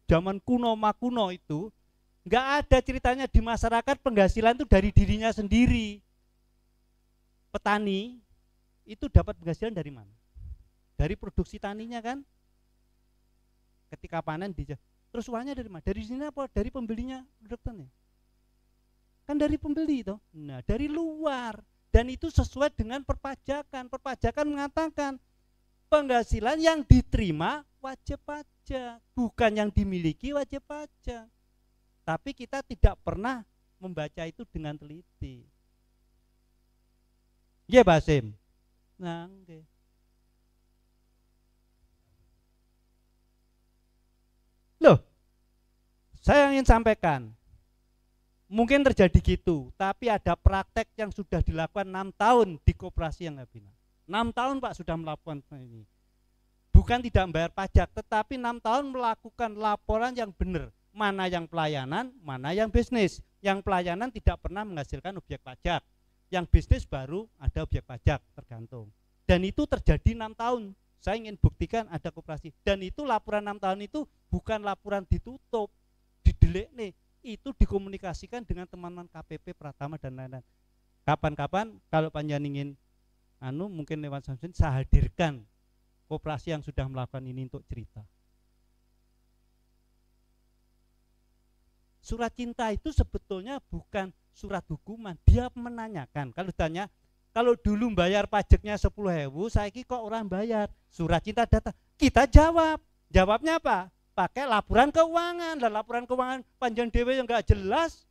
zaman kuno makuno itu nggak ada ceritanya di masyarakat penghasilan itu dari dirinya sendiri. Petani itu dapat penghasilan dari mana? Dari produksi taninya kan. Ketika panen terus uangnya dari mana? Dari sini apa? Dari pembelinya produk tani. Kan dari pembeli toh. Nah, dari luar. Dan itu sesuai dengan perpajakan. Perpajakan mengatakan penghasilan yang diterima wajib pajak, bukan yang dimiliki wajib pajak. Tapi kita tidak pernah membaca itu dengan teliti. Ya Basim. Nah, okay. Loh, saya ingin sampaikan, mungkin terjadi gitu, tapi ada praktek yang sudah dilakukan 6 tahun di koperasi yang Habina. 6 tahun Pak sudah melakukan ini. Bukan tidak membayar pajak, tetapi 6 tahun melakukan laporan yang benar. Mana yang pelayanan, mana yang bisnis. Yang pelayanan tidak pernah menghasilkan objek pajak. Yang bisnis baru ada objek pajak, tergantung. Dan itu terjadi 6 tahun. Saya ingin buktikan ada koperasi. Dan itu laporan 6 tahun itu bukan laporan ditutup, didelik nih. Itu dikomunikasikan dengan teman-teman KPP, Pratama dan lain-lain. Kapan-kapan kalau panjenengan ingin mungkin lewat Samsung saya hadirkan koperasi yang sudah melakukan ini untuk cerita. Surat cinta itu sebetulnya bukan surat hukuman, dia menanyakan. Kalau tanya, kalau dulu bayar pajaknya 10.000, saiki kok orang bayar. Surat cinta datang, kita jawab. Jawabnya apa? Pakai laporan keuangan. Dan laporan keuangan panjang dewe yang enggak jelas.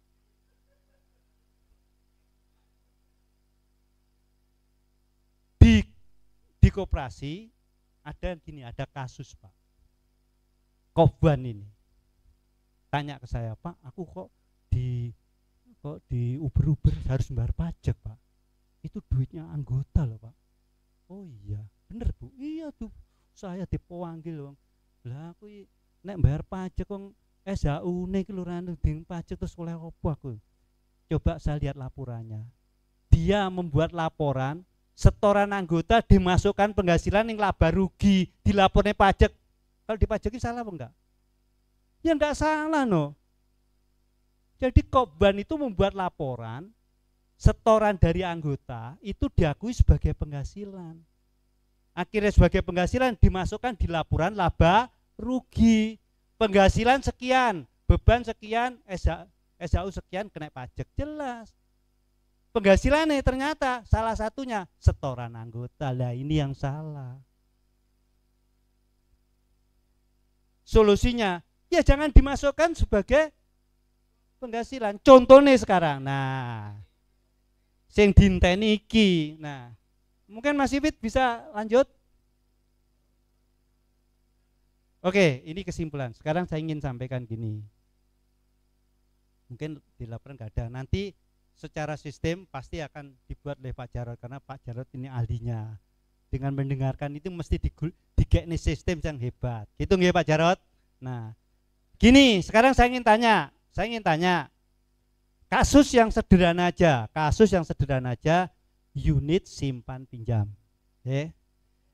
Di koperasi ada gini, ada kasus Pak. Koban ini. Tanya ke saya, Pak, aku kok di Uber harus bayar pajak, Pak. Itu duitnya anggota loh, Pak. Oh iya, bener Bu. Iya tuh, saya dipanggil wong. Lah aku nek bayar pajak wong SHU nek kelurahan ding pajak terus oleh opo aku. Coba saya lihat laporannya. Dia membuat laporan, setoran anggota dimasukkan penghasilan yang laba rugi, dilapornya pajak. Kalau dipajaki salah apa enggak? Ya enggak salah no. Jadi Koban itu membuat laporan, setoran dari anggota itu diakui sebagai penghasilan. Akhirnya sebagai penghasilan dimasukkan di laporan laba rugi. Penghasilan sekian, beban sekian, SHU sekian, kena pajak, jelas. Penghasilannya ternyata salah satunya setoran anggota. Lah ini yang salah. Solusinya ya jangan dimasukkan sebagai penghasilan. Contohnya sekarang, nah, sing dinteni iki. Nah, mungkin Mas Ipit bisa lanjut. Oke, ini kesimpulan. Sekarang saya ingin sampaikan gini. Mungkin di laporan nggak ada. Nanti secara sistem pasti akan dibuat oleh Pak Jarod karena Pak Jarod ini ahlinya. Dengan mendengarkan itu mesti digekne sistem yang hebat. Gitu nggih Pak Jarod? Nah, gini, sekarang saya ingin tanya. Kasus yang sederhana aja, unit simpan pinjam.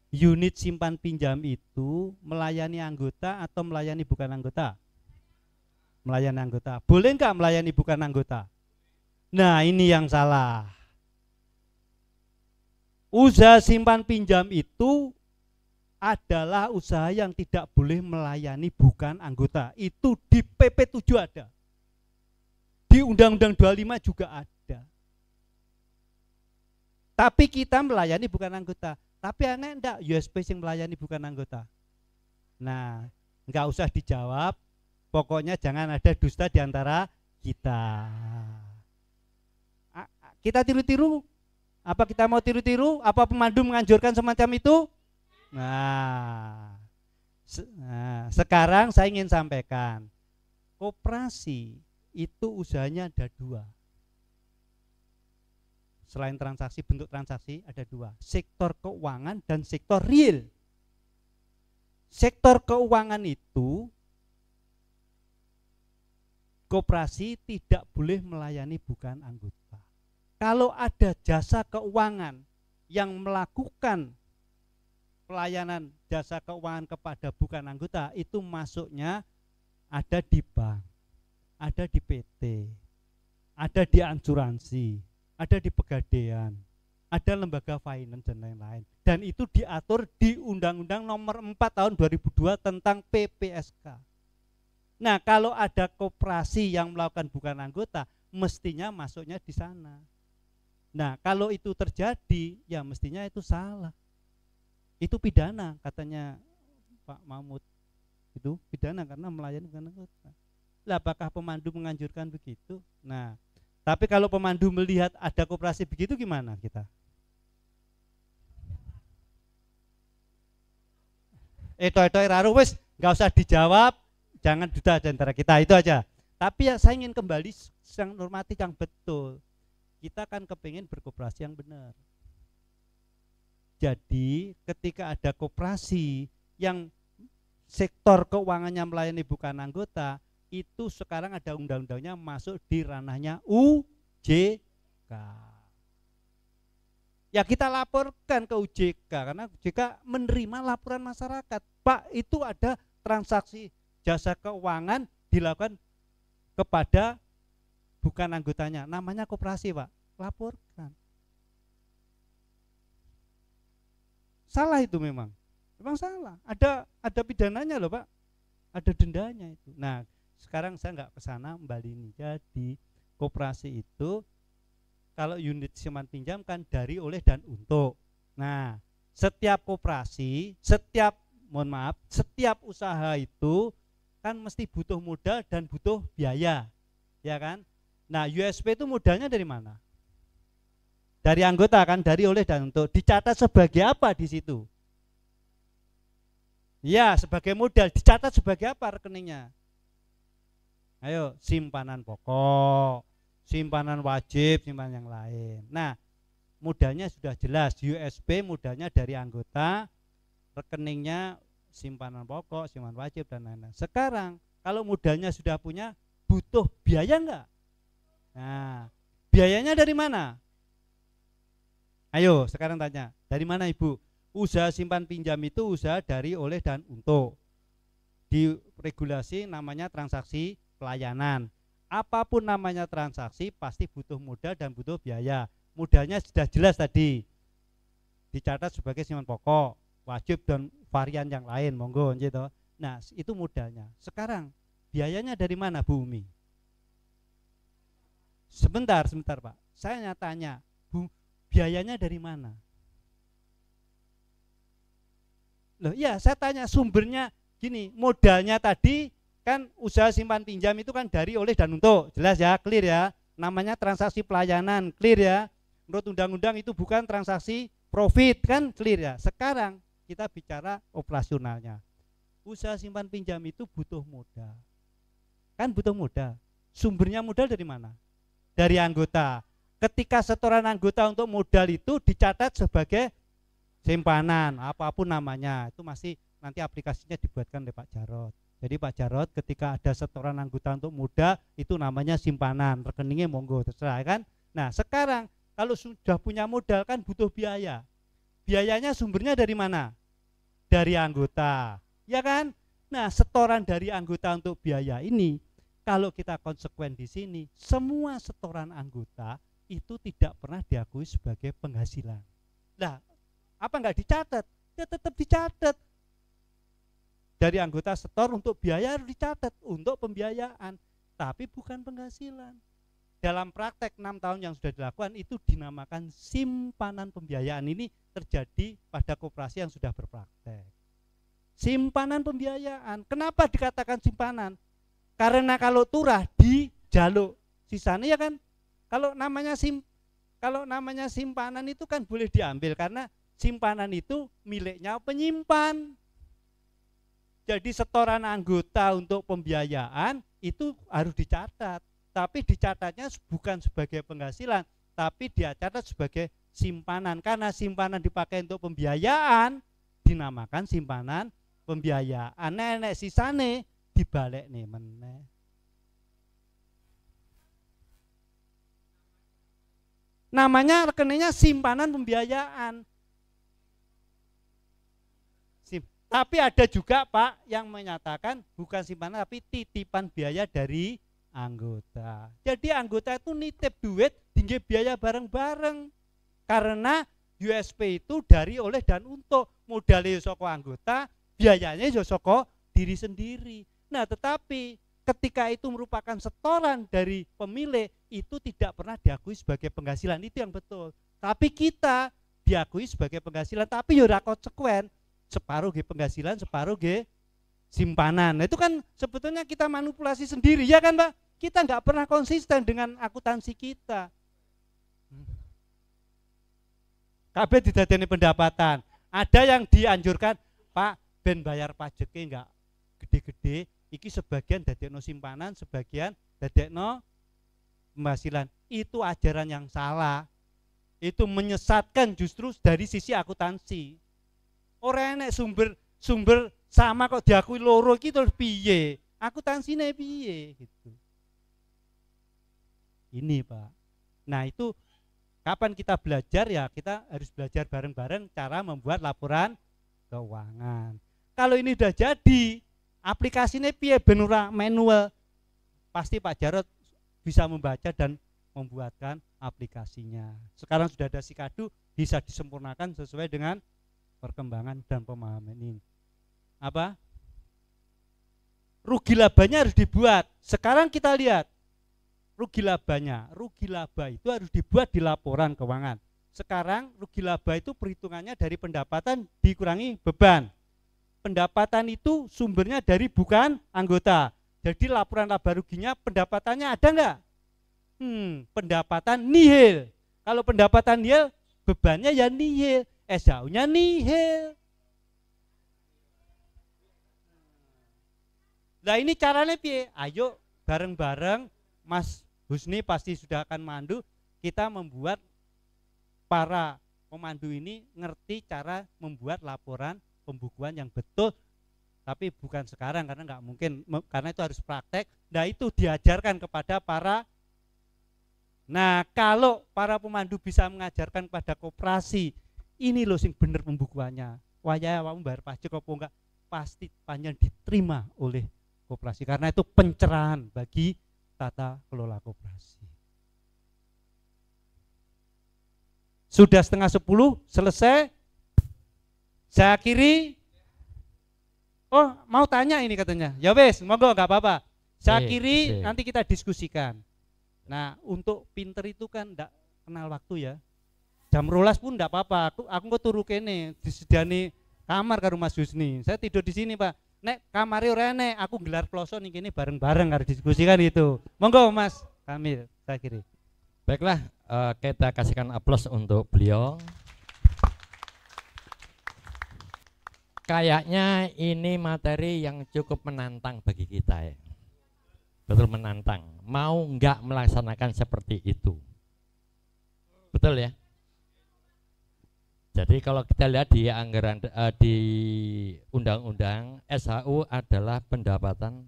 Unit simpan pinjam itu melayani anggota atau melayani bukan anggota? Melayani anggota. Boleh enggak melayani bukan anggota? Nah, ini yang salah. Usaha simpan pinjam itu adalah usaha yang tidak boleh melayani bukan anggota. Itu di PP 7 ada. Di Undang-Undang 25 juga ada. Tapi kita melayani bukan anggota. Tapi aneh enggak USP yang melayani bukan anggota. Nah, enggak usah dijawab. Pokoknya jangan ada dusta di antara kita. Kita tiru-tiru? Apa kita mau tiru-tiru? Apa pemandu menganjurkan semacam itu? Nah, sekarang saya ingin sampaikan, koperasi itu usahanya ada dua. Selain transaksi, bentuk transaksi ada dua, sektor keuangan dan sektor real. Sektor keuangan itu koperasi tidak boleh melayani bukan anggota. Kalau ada jasa keuangan yang melakukan pelayanan jasa keuangan kepada bukan anggota itu masuknya ada di bank, ada di PT, ada di asuransi, ada di pegadaian, ada lembaga finance dan lain-lain. Dan itu diatur di Undang-Undang Nomor 4 Tahun 2002 tentang PPSK. Nah, kalau ada koperasi yang melakukan bukan anggota, mestinya masuknya di sana. Nah, kalau itu terjadi, ya mestinya itu salah. Itu pidana katanya Pak Mahmud. Itu pidana karena melayani bukan anggota. Lah, apakah pemandu menganjurkan begitu? Nah, tapi kalau pemandu melihat ada koperasi begitu gimana kita? Itu raru wis, nggak usah dijawab, jangan duda di antara kita, itu aja. Tapi ya saya ingin kembali yang normatif yang betul. Kita kan kepingin berkoperasi yang benar. Jadi ketika ada koperasi yang sektor keuangannya melayani bukan anggota, itu sekarang ada undang-undangnya masuk di ranahnya UJK. Ya kita laporkan ke UJK karena UJK menerima laporan masyarakat. Pak, itu ada transaksi jasa keuangan dilakukan kepada bukan anggotanya, namanya koperasi, Pak. Laporkan. Salah itu memang salah. Ada pidananya loh, Pak. Ada dendanya itu. Nah, sekarang saya nggak kesana kembali ini. Jadi koperasi itu kalau unit simpan pinjam kan dari, oleh, dan untuk. Nah, setiap koperasi, setiap usaha itu kan mesti butuh modal dan butuh biaya, ya kan? Nah, USP itu modalnya dari mana? Dari anggota kan, dari, oleh, dan untuk. Dicatat sebagai apa di situ? Ya, sebagai modal. Dicatat sebagai apa rekeningnya? Ayo, simpanan pokok, simpanan wajib, simpanan yang lain. Nah, modalnya sudah jelas, USP modalnya dari anggota, rekeningnya simpanan pokok, simpanan wajib, dan lain-lain. Sekarang kalau modalnya sudah punya, butuh biaya enggak? Nah, biayanya dari mana? Ayo sekarang tanya, dari mana Ibu? Usaha simpan pinjam itu usaha dari, oleh, dan untuk. Di regulasi namanya transaksi pelayanan. Apapun namanya transaksi pasti butuh modal dan butuh biaya. Modalnya sudah jelas tadi, dicatat sebagai simpan pokok, wajib, dan varian yang lain, monggo gitu. Nah, itu modalnya. Sekarang biayanya dari mana, Bu Umi? Sebentar Pak, saya tanya, Bu, biayanya dari mana? Loh iya, saya tanya sumbernya. Gini, modalnya tadi kan usaha simpan pinjam itu kan dari, oleh, dan untuk. Jelas ya, clear ya. Namanya transaksi pelayanan, clear ya. Menurut undang-undang itu bukan transaksi profit, kan clear ya. Sekarang kita bicara operasionalnya. Usaha simpan pinjam itu butuh modal. Kan butuh modal. Sumbernya modal dari mana? Dari anggota. Ketika setoran anggota untuk modal itu dicatat sebagai simpanan, apapun namanya, itu masih nanti aplikasinya dibuatkan oleh Pak Jarod. Jadi Pak Jarod ketika ada setoran anggota untuk modal itu namanya simpanan, rekeningnya monggo terserah kan. Nah, sekarang kalau sudah punya modal kan butuh biaya. Biayanya sumbernya dari mana? Dari anggota, ya kan? Nah, setoran dari anggota untuk biaya ini kalau kita konsekuen di sini, semua setoran anggota itu tidak pernah diakui sebagai penghasilan. Nah, apa enggak dicatat? Ya tetap dicatat. Dari anggota setor untuk biaya harus dicatat untuk pembiayaan, tapi bukan penghasilan. Dalam praktek 6 tahun yang sudah dilakukan itu dinamakan simpanan pembiayaan. Ini terjadi pada koperasi yang sudah berpraktek. Simpanan pembiayaan. Kenapa dikatakan simpanan? Karena kalau turah dijaluk sisanya, ya kan? Kalau namanya simpanan itu kan boleh diambil karena simpanan itu miliknya penyimpan. Jadi setoran anggota untuk pembiayaan itu harus dicatat, tapi dicatatnya bukan sebagai penghasilan, tapi dicatat sebagai simpanan. Karena simpanan dipakai untuk pembiayaan, dinamakan simpanan pembiayaan. Nenek sisane dibalik nih meneh. Namanya rekeningnya simpanan pembiayaan. Tapi ada juga Pak yang menyatakan bukan simpanan tapi titipan biaya dari anggota. Jadi anggota itu nitip duit tinggi biaya bareng-bareng. Karena USP itu dari oleh dan untuk modalnya soko anggota, biayanya soko diri sendiri. Nah, tetapi ketika itu merupakan setoran dari pemilik, itu tidak pernah diakui sebagai penghasilan, itu yang betul. Tapi kita diakui sebagai penghasilan, tapi ya ora konsekuen. Separuh ge penghasilan, separuh ge simpanan. Nah, itu kan sebetulnya kita manipulasi sendiri, ya kan Pak? Kita nggak pernah konsisten dengan akuntansi kita. Kabeh didadeni pendapatan. Ada yang dianjurkan, Pak, ben bayar pajaknya enggak gede-gede, iki sebagian dadekno simpanan, sebagian dadekno penghasilan. Itu ajaran yang salah. Itu menyesatkan justru dari sisi akuntansi. Ora enek sumber sama kok diakui loro iki terus piye? Akuntansine piye gitu. Ini, Pak. Nah, itu kapan kita belajar ya, kita harus belajar bareng-bareng cara membuat laporan keuangan. Kalau ini udah jadi, aplikasinya piye ben ora manual. Pasti Pak Jarod bisa membaca dan membuatkan aplikasinya. Sekarang sudah ada Sikadu, bisa disempurnakan sesuai dengan perkembangan dan pemahaman ini. Apa? Rugi labanya harus dibuat. Sekarang kita lihat rugi labanya. Rugi laba itu harus dibuat di laporan keuangan. Sekarang rugi laba itu perhitungannya dari pendapatan dikurangi beban. Pendapatan itu sumbernya dari bukan anggota. Jadi laporan laba ruginya pendapatannya ada enggak? Pendapatan nihil. Kalau pendapatan nihil, bebannya ya nihil. SHU-nya nihil. Nah, ini caranya piye? Ayo bareng-bareng, Mas Husni pasti sudah akan mandu, kita membuat para pemandu ini ngerti cara membuat laporan pembukuan yang betul. Tapi bukan sekarang karena nggak mungkin, karena itu harus praktek. Nah, itu diajarkan kepada para. Nah, kalau para pemandu bisa mengajarkan pada koperasi, ini loh sing bener pembukuannya. Waya awakmu bayar pajak apa enggak? Pasti panjang diterima oleh koperasi karena itu pencerahan bagi tata kelola koperasi. Sudah 9:30 selesai. Saya akhiri. Oh, mau tanya ini katanya. Ya wes, monggo enggak apa-apa. Saya akhiri, nanti kita diskusikan. Nah, untuk pinter itu kan enggak kenal waktu ya. Jam 12 pun enggak apa-apa. Aku kok turu kene disediani kamar karo Mas Husni. Saya tidur di sini, Pak. Nek kamare ora enek, aku gelar ploso ning kene bareng-bareng karo diskusikan itu. Monggo Mas Kamil, saya kiri. Baiklah, kita kasihkan aplaus untuk beliau. Kayaknya ini materi yang cukup menantang bagi kita ya. Betul menantang. Mau enggak melaksanakan seperti itu. Betul ya? Jadi kalau kita lihat di anggaran di undang-undang, SHU adalah pendapatan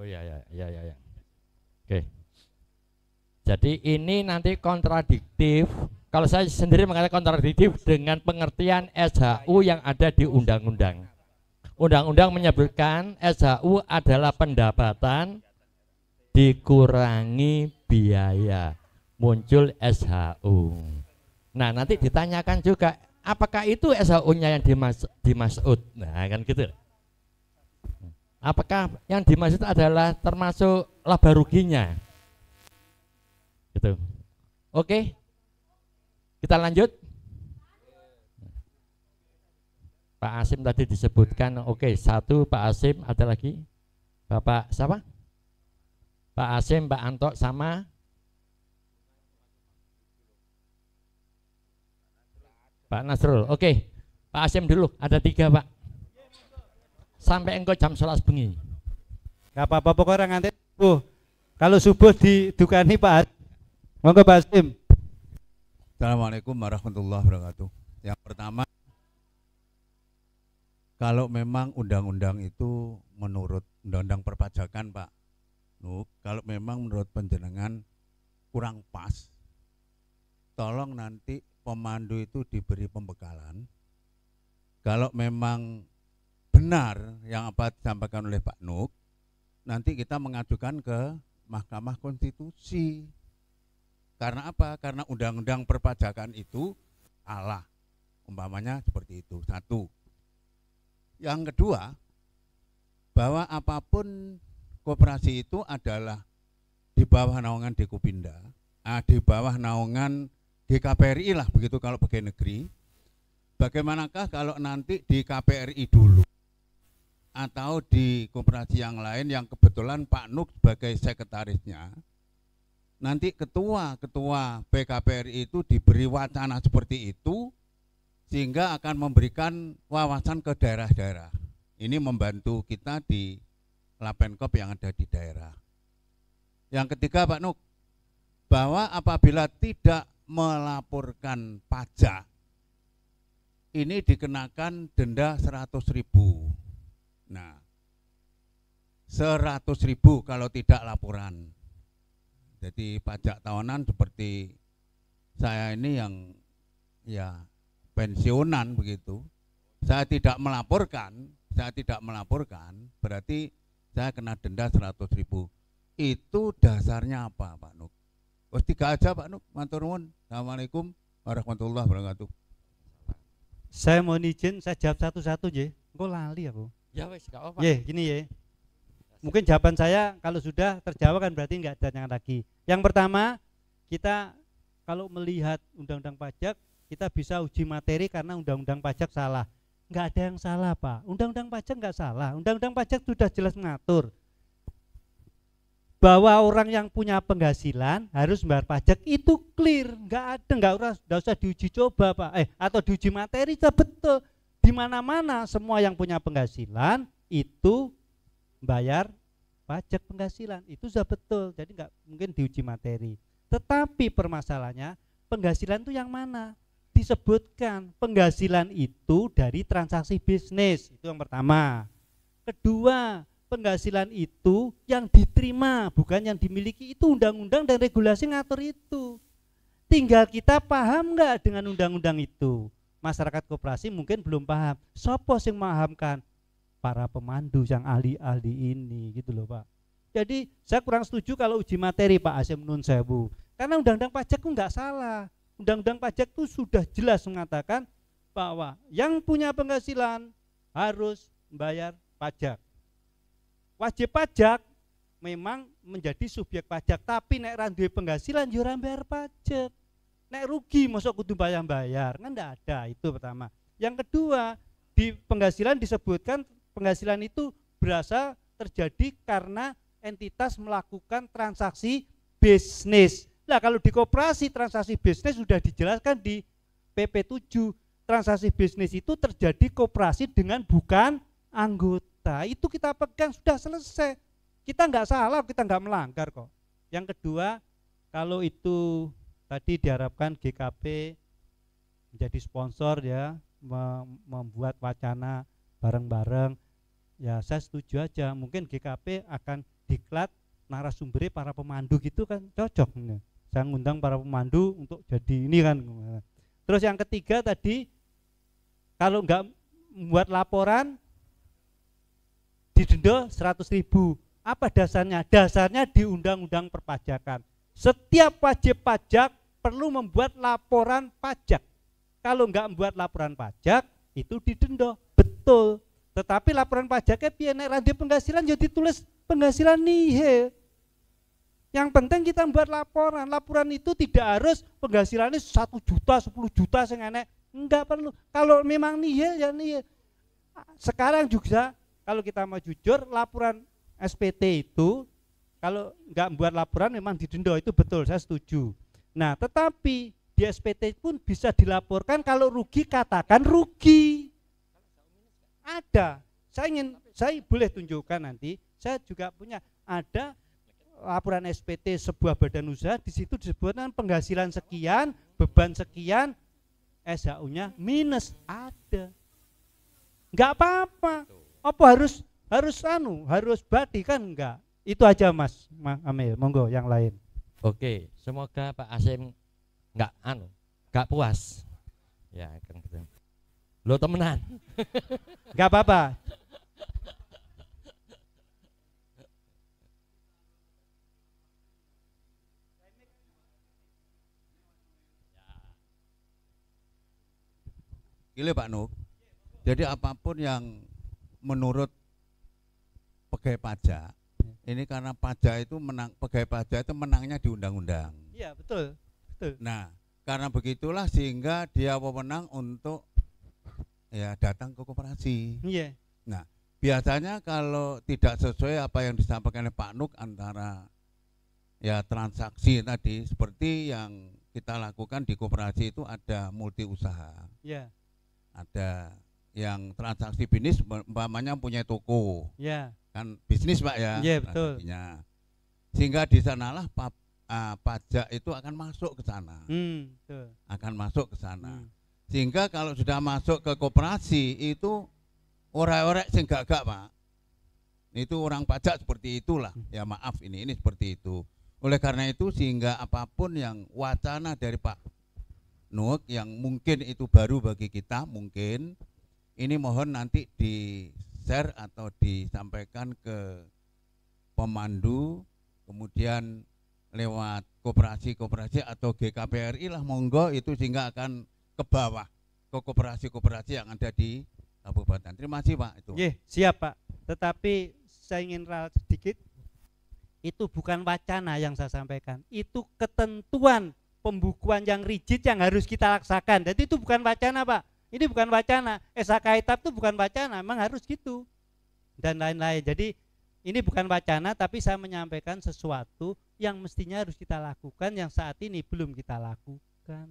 ya. Oke. Jadi ini nanti kontradiktif. Kalau saya sendiri mengatakan kontradiktif dengan pengertian SHU yang ada di undang-undang. Undang-undang menyebutkan SHU adalah pendapatan dikurangi biaya, muncul SHU. Nah, nanti ditanyakan juga apakah itu SHU-nya yang dimaksud. Nah, kan gitu. Apakah yang dimaksud adalah termasuk laba ruginya? Gitu. Oke. Kita lanjut. Pak Asim tadi disebutkan, oke, satu Pak Asim, ada lagi Bapak siapa? Pak Asim, Pak Anto sama Pak Nasrul. Oke, Pak Asim dulu, ada 3 Pak. Sampai engkau jam 11 bengi. Gak apa-apa pokoknya nganti subuh. Kalau subuh didukani Pak Asim. Monggo Pak Asim. Assalamualaikum warahmatullahi wabarakatuh. Yang pertama, kalau memang undang-undang itu menurut undang-undang perpajakan Pak, Nuk, kalau memang menurut panjenengan kurang pas, tolong nanti pemandu itu diberi pembekalan. Kalau memang benar yang apa disampaikan oleh Pak Nuk, nanti kita mengajukan ke Mahkamah Konstitusi. Karena apa? Karena undang-undang perpajakan itu salah. Umpamanya seperti itu. Satu. Yang kedua, bahwa apapun koperasi itu adalah di bawah naungan Dekopinda, di bawah naungan GKPRI lah begitu kalau pegawai negeri. Bagaimanakah kalau nanti di KPRI dulu atau di koperasi yang lain yang kebetulan Pak Nuk sebagai sekretarisnya, nanti ketua PKPRI itu diberi wacana seperti itu sehingga akan memberikan wawasan ke daerah-daerah. Ini membantu kita di Lapenkop yang ada di daerah. Yang ketiga Pak Nuk, bahwa apabila tidak melaporkan pajak, ini dikenakan denda 100.000. Nah, 100.000 kalau tidak laporan. Jadi pajak tahunan seperti saya ini yang ya pensiunan begitu. Saya tidak melaporkan, berarti saya kena denda 100.000. Itu dasarnya apa Pak Nuk? Wes 3 aja Pak Nuk, matur nuwun. Assalamualaikum warahmatullahi wabarakatuh. Saya mohon izin, saya jawab satu-satu je. Engko lali aku. Ya wes gak apa. Ye, gini ya. Mungkin jawaban saya kalau sudah terjawab kan berarti enggak ada yang lagi. Yang pertama, kita kalau melihat undang-undang pajak, kita bisa uji materi karena undang-undang pajak salah. Enggak ada yang salah, Pak. Undang-undang pajak enggak salah. Undang-undang pajak sudah jelas mengatur bahwa orang yang punya penghasilan harus membayar pajak, itu clear, enggak usah diuji coba Pak, atau diuji materi, sudah betul. Di mana-mana semua yang punya penghasilan itu bayar pajak penghasilan, itu sudah betul. Jadi enggak mungkin diuji materi. Tetapi permasalahannya penghasilan itu yang mana? Disebutkan penghasilan itu dari transaksi bisnis, itu yang pertama. Kedua, penghasilan itu yang diterima bukan yang dimiliki, itu undang-undang dan regulasi ngatur itu. Tinggal kita paham nggak dengan undang-undang itu. Masyarakat koperasi mungkin belum paham. Sopo sing memahamkan? Para pemandu yang ahli-ahli ini gitu loh Pak. Jadi saya kurang setuju kalau uji materi Pak Hasyim Nun Sewu. Karena undang-undang pajak itu nggak salah. Undang-undang pajak itu sudah jelas mengatakan bahwa yang punya penghasilan harus membayar pajak. Wajib pajak memang menjadi subjek pajak, tapi nek ra duwe penghasilan yo ora bayar pajak. Nek rugi mosok kudu bayar-bayar, kan enggak ada. Itu pertama. Yang kedua, di penghasilan disebutkan penghasilan itu berasal terjadi karena entitas melakukan transaksi bisnis. Nah, kalau di koperasi transaksi bisnis sudah dijelaskan di PP 7. Transaksi bisnis itu terjadi koperasi dengan bukan anggota. Itu kita pegang, sudah selesai. Kita enggak salah, kita enggak melanggar kok. Yang kedua, kalau itu tadi diharapkan GKP menjadi sponsor ya, membuat wacana bareng-bareng, ya saya setuju aja. Mungkin GKP akan diklat narasumbernya para pemandu gitu kan, cocok. Saya ngundang para pemandu untuk jadi ini kan. Terus yang ketiga tadi, kalau enggak membuat laporan didenda 100.000. Apa dasarnya? Dasarnya di Undang-Undang Perpajakan. Setiap wajib pajak perlu membuat laporan pajak. Kalau enggak membuat laporan pajak, itu didenda. Betul. Tetapi laporan pajaknya piye nek ra penghasilan ya ditulis penghasilan nihil. Yang penting kita membuat laporan. Laporan itu tidak harus penghasilannya 1 juta, 10 juta sing enek. Enggak perlu. Kalau memang nihil ya nihil. Sekarang juga kalau kita mau jujur, laporan SPT itu kalau enggak membuat laporan memang didenda, itu betul, saya setuju. Nah, tetapi di SPT pun bisa dilaporkan kalau rugi, katakan rugi. Ada. Saya boleh tunjukkan nanti. Saya juga punya ada laporan SPT sebuah badan usaha, di situ disebutkan penghasilan sekian, beban sekian, SHU-nya minus, ada. Enggak apa-apa. Apa harus badi kan enggak. Itu aja Mas Amil, monggo yang lain. Oke, semoga Pak Asim nggak puas. Ya, kan gitu. Lo temenan. Nggak apa-apa. Gile Pak Nuk. Jadi apapun yang menurut pegawai pajak, ini karena pajak itu pegawai pajak itu menangnya di undang-undang. Iya, betul. Nah, karena begitulah sehingga dia wewenang untuk ya datang ke koperasi. Iya. Nah, biasanya kalau tidak sesuai apa yang disampaikan oleh Pak Nuk antara ya transaksi tadi seperti yang kita lakukan di koperasi itu ada multi usaha. Iya. Ada yang transaksi bisnis umpamanya punya toko. Iya. Kan bisnis Pak ya. Iya, betul. Sehingga di sanalah pajak itu akan masuk ke sana. Betul. Akan masuk ke sana. Sehingga kalau sudah masuk ke koperasi itu orek-orek sing gak-gak Pak. Itu orang pajak seperti itulah. Ya maaf ini seperti itu. Oleh karena itu sehingga apapun yang wacana dari Pak Nuk yang mungkin itu baru bagi kita, mungkin ini mohon nanti di share atau disampaikan ke pemandu, kemudian lewat koperasi-koperasi atau GKPRI lah monggo itu sehingga akan ke bawah ke koperasi-koperasi yang ada di kabupaten. Terima kasih Pak itu. Siap Pak. Tetapi saya ingin ralat sedikit. Itu bukan wacana yang saya sampaikan. Itu ketentuan pembukuan yang rigid yang harus kita laksakan. Jadi itu bukan wacana Pak. Ini bukan wacana. SHK Etap itu bukan wacana, memang harus gitu. Dan lain-lain. Jadi ini bukan wacana tapi saya menyampaikan sesuatu yang mestinya harus kita lakukan yang saat ini belum kita lakukan.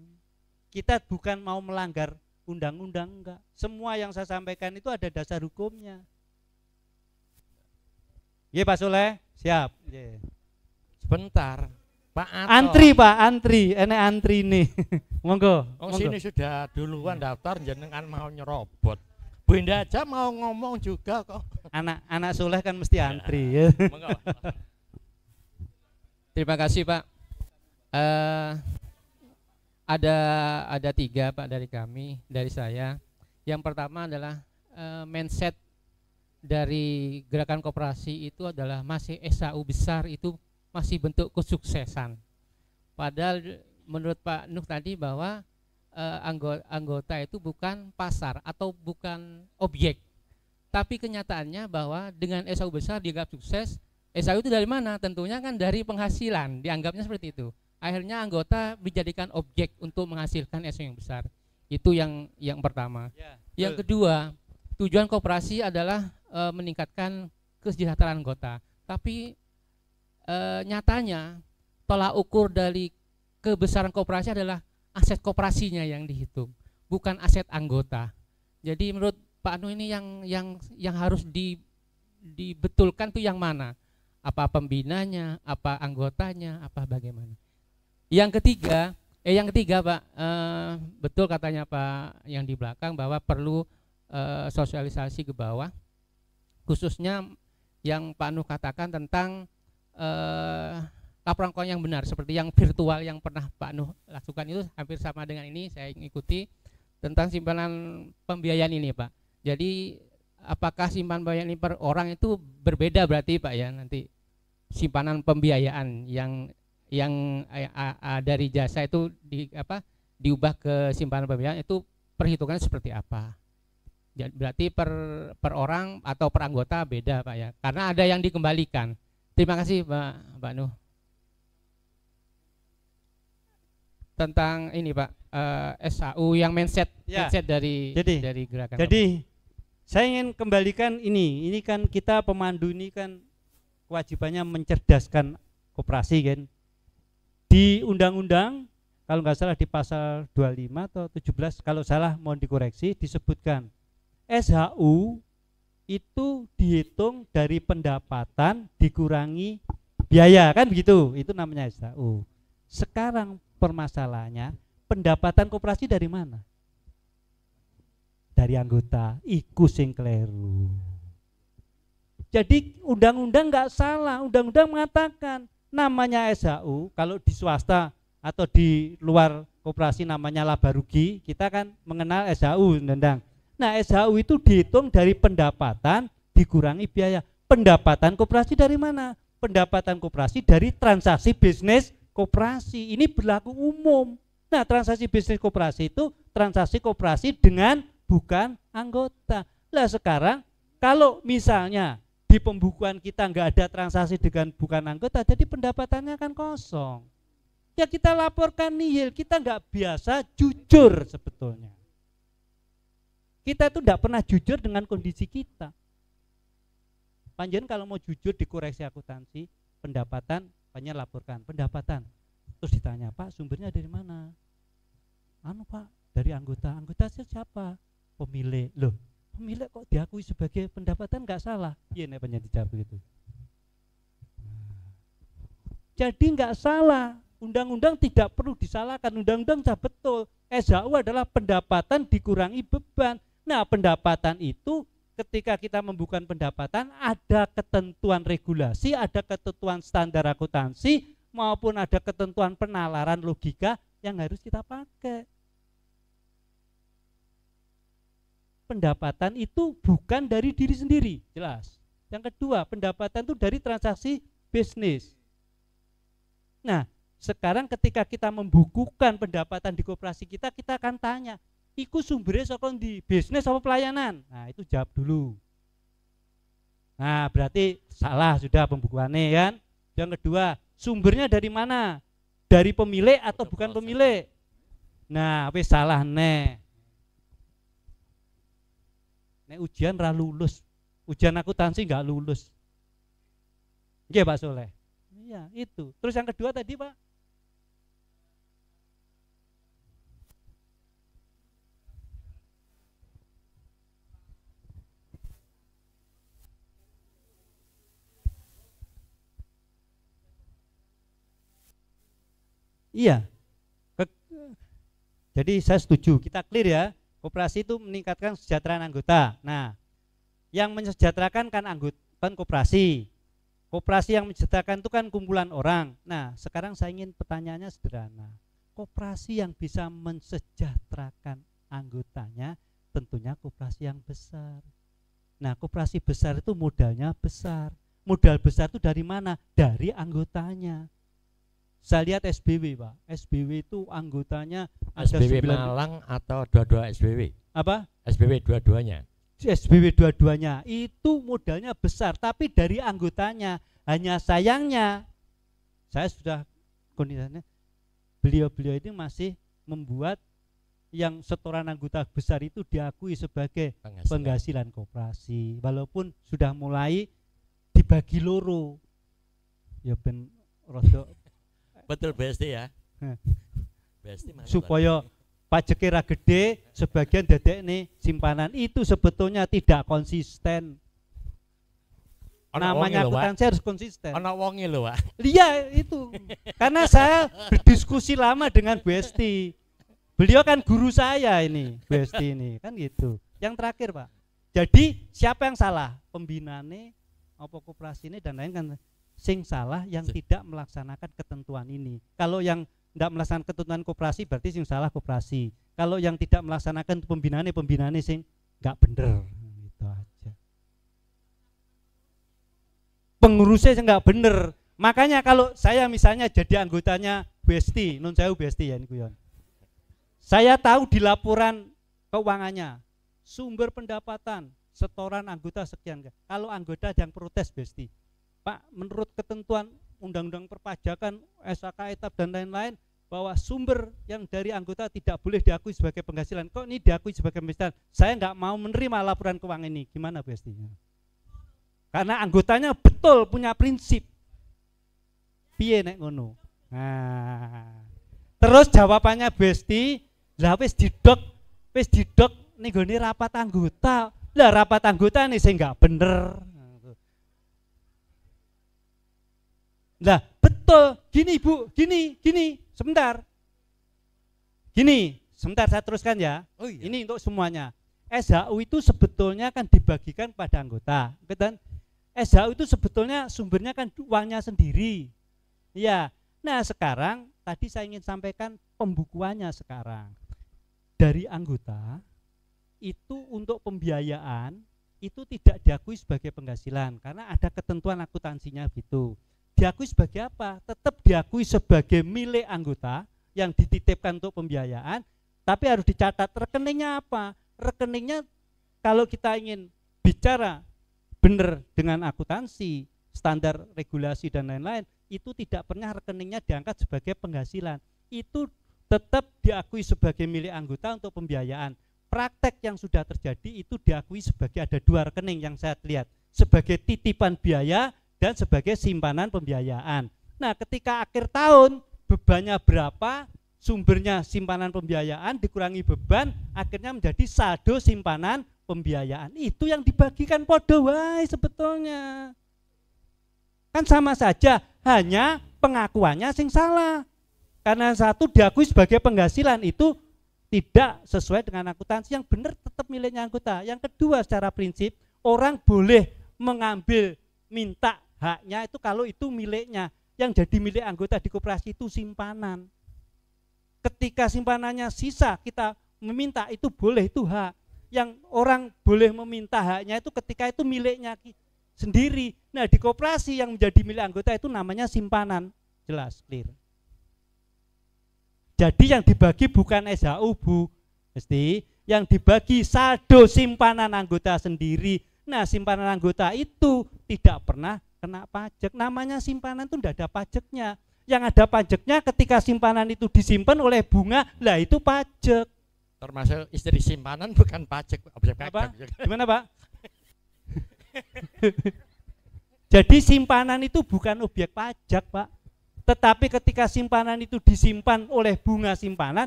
Kita bukan mau melanggar undang-undang, enggak. Semua yang saya sampaikan itu ada dasar hukumnya. Iya Pak Soleh, siap. Sebentar. Pak Anto. Antri Pak, enek antri nih. Monggo. Sini sudah duluan daftar jenengan mau nyerobot. Bunda aja mau ngomong juga kok. Anak Soleh kan mesti antri ya. Monggo. Terima kasih Pak. Ada 3 Pak dari saya. Yang pertama adalah mindset dari gerakan koperasi itu adalah masih SAU besar itu masih bentuk kesuksesan. Padahal menurut Pak Nuk tadi bahwa anggota itu bukan pasar atau bukan objek. Tapi kenyataannya bahwa dengan SAU besar dianggap sukses. SAU itu dari mana? Tentunya kan dari penghasilan, dianggapnya seperti itu. Akhirnya anggota dijadikan objek untuk menghasilkan SAU yang besar. Itu yang pertama. Yang kedua, tujuan koperasi adalah meningkatkan kesejahteraan anggota. Tapi nyatanya tolak ukur dari kebesaran koperasi adalah aset koperasinya yang dihitung, bukan aset anggota. Jadi menurut Pak Anu ini yang harus dibetulkan tuh yang mana? Apa pembinanya, apa anggotanya, apa bagaimana? Yang ketiga Pak, betul katanya Pak yang di belakang bahwa perlu sosialisasi ke bawah, khususnya yang Pak Anu katakan tentang laporan keuangan yang benar seperti yang virtual yang pernah Pak Nuh lakukan itu hampir sama dengan ini saya ikuti tentang simpanan pembiayaan ini Pak. Jadi apakah simpanan pembiayaan ini per orang itu berbeda berarti Pak ya nanti simpanan pembiayaan yang dari jasa itu diubah ke simpanan pembiayaan itu perhitungannya seperti apa? Berarti per orang atau per anggota beda Pak ya karena ada yang dikembalikan. Terima kasih Pak Nuh. Tentang ini Pak, SAU yang mindset dari gerakan. Jadi saya ingin kembalikan ini kan kita pemandu ini kan kewajibannya mencerdaskan koperasi kan. Di undang-undang kalau nggak salah di pasal 25 atau 17 kalau salah mohon dikoreksi disebutkan SHU itu dihitung dari pendapatan dikurangi biaya kan begitu, itu namanya SHU. Sekarang permasalahannya pendapatan koperasi dari mana? Dari anggota, iku sing kleru. Jadi undang-undang nggak salah, undang-undang mengatakan namanya SHU kalau di swasta atau di luar koperasi namanya laba rugi, kita kan mengenal SHU, undang. Nah, SHU itu dihitung dari pendapatan dikurangi biaya. Pendapatan koperasi dari mana? Pendapatan koperasi dari transaksi bisnis koperasi. Ini berlaku umum. Nah, transaksi bisnis koperasi itu transaksi koperasi dengan bukan anggota. Lah sekarang kalau misalnya di pembukuan kita nggak ada transaksi dengan bukan anggota, jadi pendapatannya kan kosong. Ya kita laporkan nihil, kita nggak biasa jujur sebetulnya. Kita itu nggak pernah jujur dengan kondisi kita. Panjen kalau mau jujur di koreksi akuntansi, pendapatan, panjen laporkan pendapatan. Terus ditanya, Pak sumbernya dari mana? Anu Pak, dari anggota. Anggota siapa? Pemilik. Loh, pemilik kok diakui sebagai pendapatan nggak salah? Iya nih panjen dijawab begitu. Jadi nggak salah. Undang-undang tidak perlu disalahkan. Undang-undang sudah betul. SHU adalah pendapatan dikurangi beban. Nah, pendapatan itu ketika kita membuka pendapatan ada ketentuan regulasi, ada ketentuan standar akuntansi maupun ada ketentuan penalaran logika yang harus kita pakai. Pendapatan itu bukan dari diri sendiri, jelas. Yang kedua, pendapatan itu dari transaksi bisnis. Nah, sekarang ketika kita membukukan pendapatan di koperasi kita akan tanya, iku sumbernya saka di bisnis apa pelayanan? Nah, itu jawab dulu. Nah, berarti salah sudah pembukuannya kan? Yang kedua, sumbernya dari mana? Dari pemilik atau bukan pemilik? Nah, wis salah nih. Nek ujian ra lulus. Ujian akuntansi enggak lulus. Nggih, Pak Soleh. Iya, itu. Terus yang kedua tadi, Pak? Iya. Jadi saya setuju, kita clear ya. Koperasi itu meningkatkan kesejahteraan anggota. Nah, yang mensejahterakan kan anggota kan koperasi. Koperasi yang mensejahterakan itu kan kumpulan orang. Nah, sekarang saya ingin pertanyaannya sederhana. Koperasi yang bisa mensejahterakan anggotanya tentunya koperasi yang besar. Nah, koperasi besar itu modalnya besar. Modal besar itu dari mana? Dari anggotanya. Saya lihat SBW, Pak. SBW itu anggotanya SBW ada 9. Malang atau dua-dua SBW? Apa? SBW dua-duanya. SBW dua-duanya itu modalnya besar, tapi dari anggotanya. Hanya sayangnya, saya sudah kondisinya, beliau-beliau ini masih membuat yang setoran anggota besar itu diakui sebagai penghasilan koperasi, walaupun sudah mulai dibagi loro. Ya ben rodok betul BST ya. BST supaya pajaknya ra gede, sebagian dadekne simpanan, itu sebetulnya tidak konsisten. Namanya akuntansi harus konsisten. Ana wonge lho, Pak. Iya itu. Karena saya berdiskusi lama dengan Bu Esti. Beliau kan guru saya ini, Bu Esti ini, kan gitu. Yang terakhir, Pak. Jadi siapa yang salah? Pembinane apa koperasi ini dan lain kan sing salah yang tidak melaksanakan ketentuan ini. Kalau yang tidak melaksanakan ketentuan koperasi berarti sing salah koperasi. Kalau yang tidak melaksanakan pembinaannya sing nggak bener. Gitu aja. Pengurusnya sing nggak bener. Makanya kalau saya misalnya jadi anggotanya Besti, non saya Besti ya ini Kuyon. Saya tahu di laporan keuangannya sumber pendapatan setoran anggota sekian. Kalau anggota yang protes Besti, Pak, menurut ketentuan undang-undang perpajakan, SHK, etap dan lain-lain, bahwa sumber yang dari anggota tidak boleh diakui sebagai penghasilan. Kok ini diakui sebagai penghasilan? Saya nggak mau menerima laporan keuangan ini. Gimana Besti? Karena anggotanya betul punya prinsip. Piye nek ngono? Nah, terus jawabannya Besti, lah wis didok ning gone rapat anggota. Lah rapat anggota nih saya nggak bener. Lah betul, gini Bu, gini, sebentar saya teruskan ya. Oh iya. Ini untuk semuanya. SHU itu sebetulnya kan dibagikan pada anggota, dan SHU itu sebetulnya sumbernya kan uangnya sendiri. Ya. Nah, sekarang tadi saya ingin sampaikan pembukuannya sekarang. Dari anggota itu untuk pembiayaan itu tidak diakui sebagai penghasilan karena ada ketentuan akuntansinya gitu. Diakui sebagai apa? Tetap diakui sebagai milik anggota yang dititipkan untuk pembiayaan, tapi harus dicatat rekeningnya apa? Rekeningnya kalau kita ingin bicara benar dengan akuntansi, standar regulasi dan lain-lain, itu tidak pernah rekeningnya diangkat sebagai penghasilan. Itu tetap diakui sebagai milik anggota untuk pembiayaan. Praktek yang sudah terjadi itu diakui sebagai ada dua rekening yang saya lihat, sebagai titipan biaya dan sebagai simpanan pembiayaan. Nah, ketika akhir tahun bebannya berapa, sumbernya simpanan pembiayaan dikurangi beban, akhirnya menjadi saldo simpanan pembiayaan. Itu yang dibagikan podo wae sebetulnya. Kan sama saja, hanya pengakuannya sing salah. Karena satu diakui sebagai penghasilan itu tidak sesuai dengan akuntansi, yang benar tetap miliknya anggota. Yang kedua, secara prinsip orang boleh mengambil minta haknya itu kalau itu miliknya. Yang jadi milik anggota di koperasi itu simpanan. Ketika simpanannya sisa kita meminta, itu boleh, itu hak. Yang orang boleh meminta haknya itu ketika itu miliknya sendiri. Nah, di koperasi yang menjadi milik anggota itu namanya simpanan. Jelas, clear. Jadi yang dibagi bukan SHU, Bu Esti, yang dibagi saldo simpanan anggota sendiri. Nah, simpanan anggota itu tidak pernah kena pajak. Namanya simpanan itu tidak ada pajaknya. Yang ada pajaknya ketika simpanan itu disimpan oleh bunga, lah itu pajak. Termasuk istri simpanan bukan pajak, objek Apa? pajak. Gimana, Pak? Jadi simpanan itu bukan objek pajak, Pak. Tetapi ketika simpanan itu disimpan oleh bunga simpanan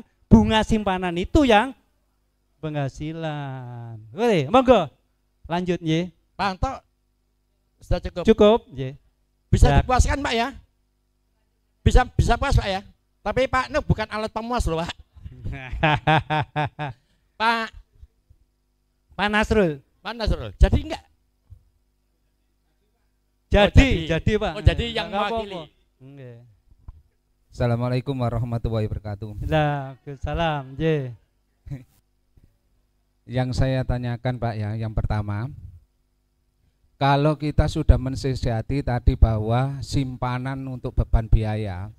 itu yang penghasilan. Oke, monggo. Lanjut, ye. Pak Anto, sudah cukup. Cukup, ye. Bisa Ya. dipuaskan, Pak ya? Bisa puas, Pak ya? Tapi Pak, ini bukan alat pemuas loh, Pak. Pak Nasrul. Pak Nasrul. Jadi enggak? Jadi, Pak. Oh, jadi yang Enggak mewakili. apa-apa. Nggih. Assalamualaikum warahmatullahi wabarakatuh. Waalaikumsalam, ye. Yang saya tanyakan Pak ya, yang pertama, kalau kita sudah mensiasati tadi bahwa simpanan untuk beban biaya,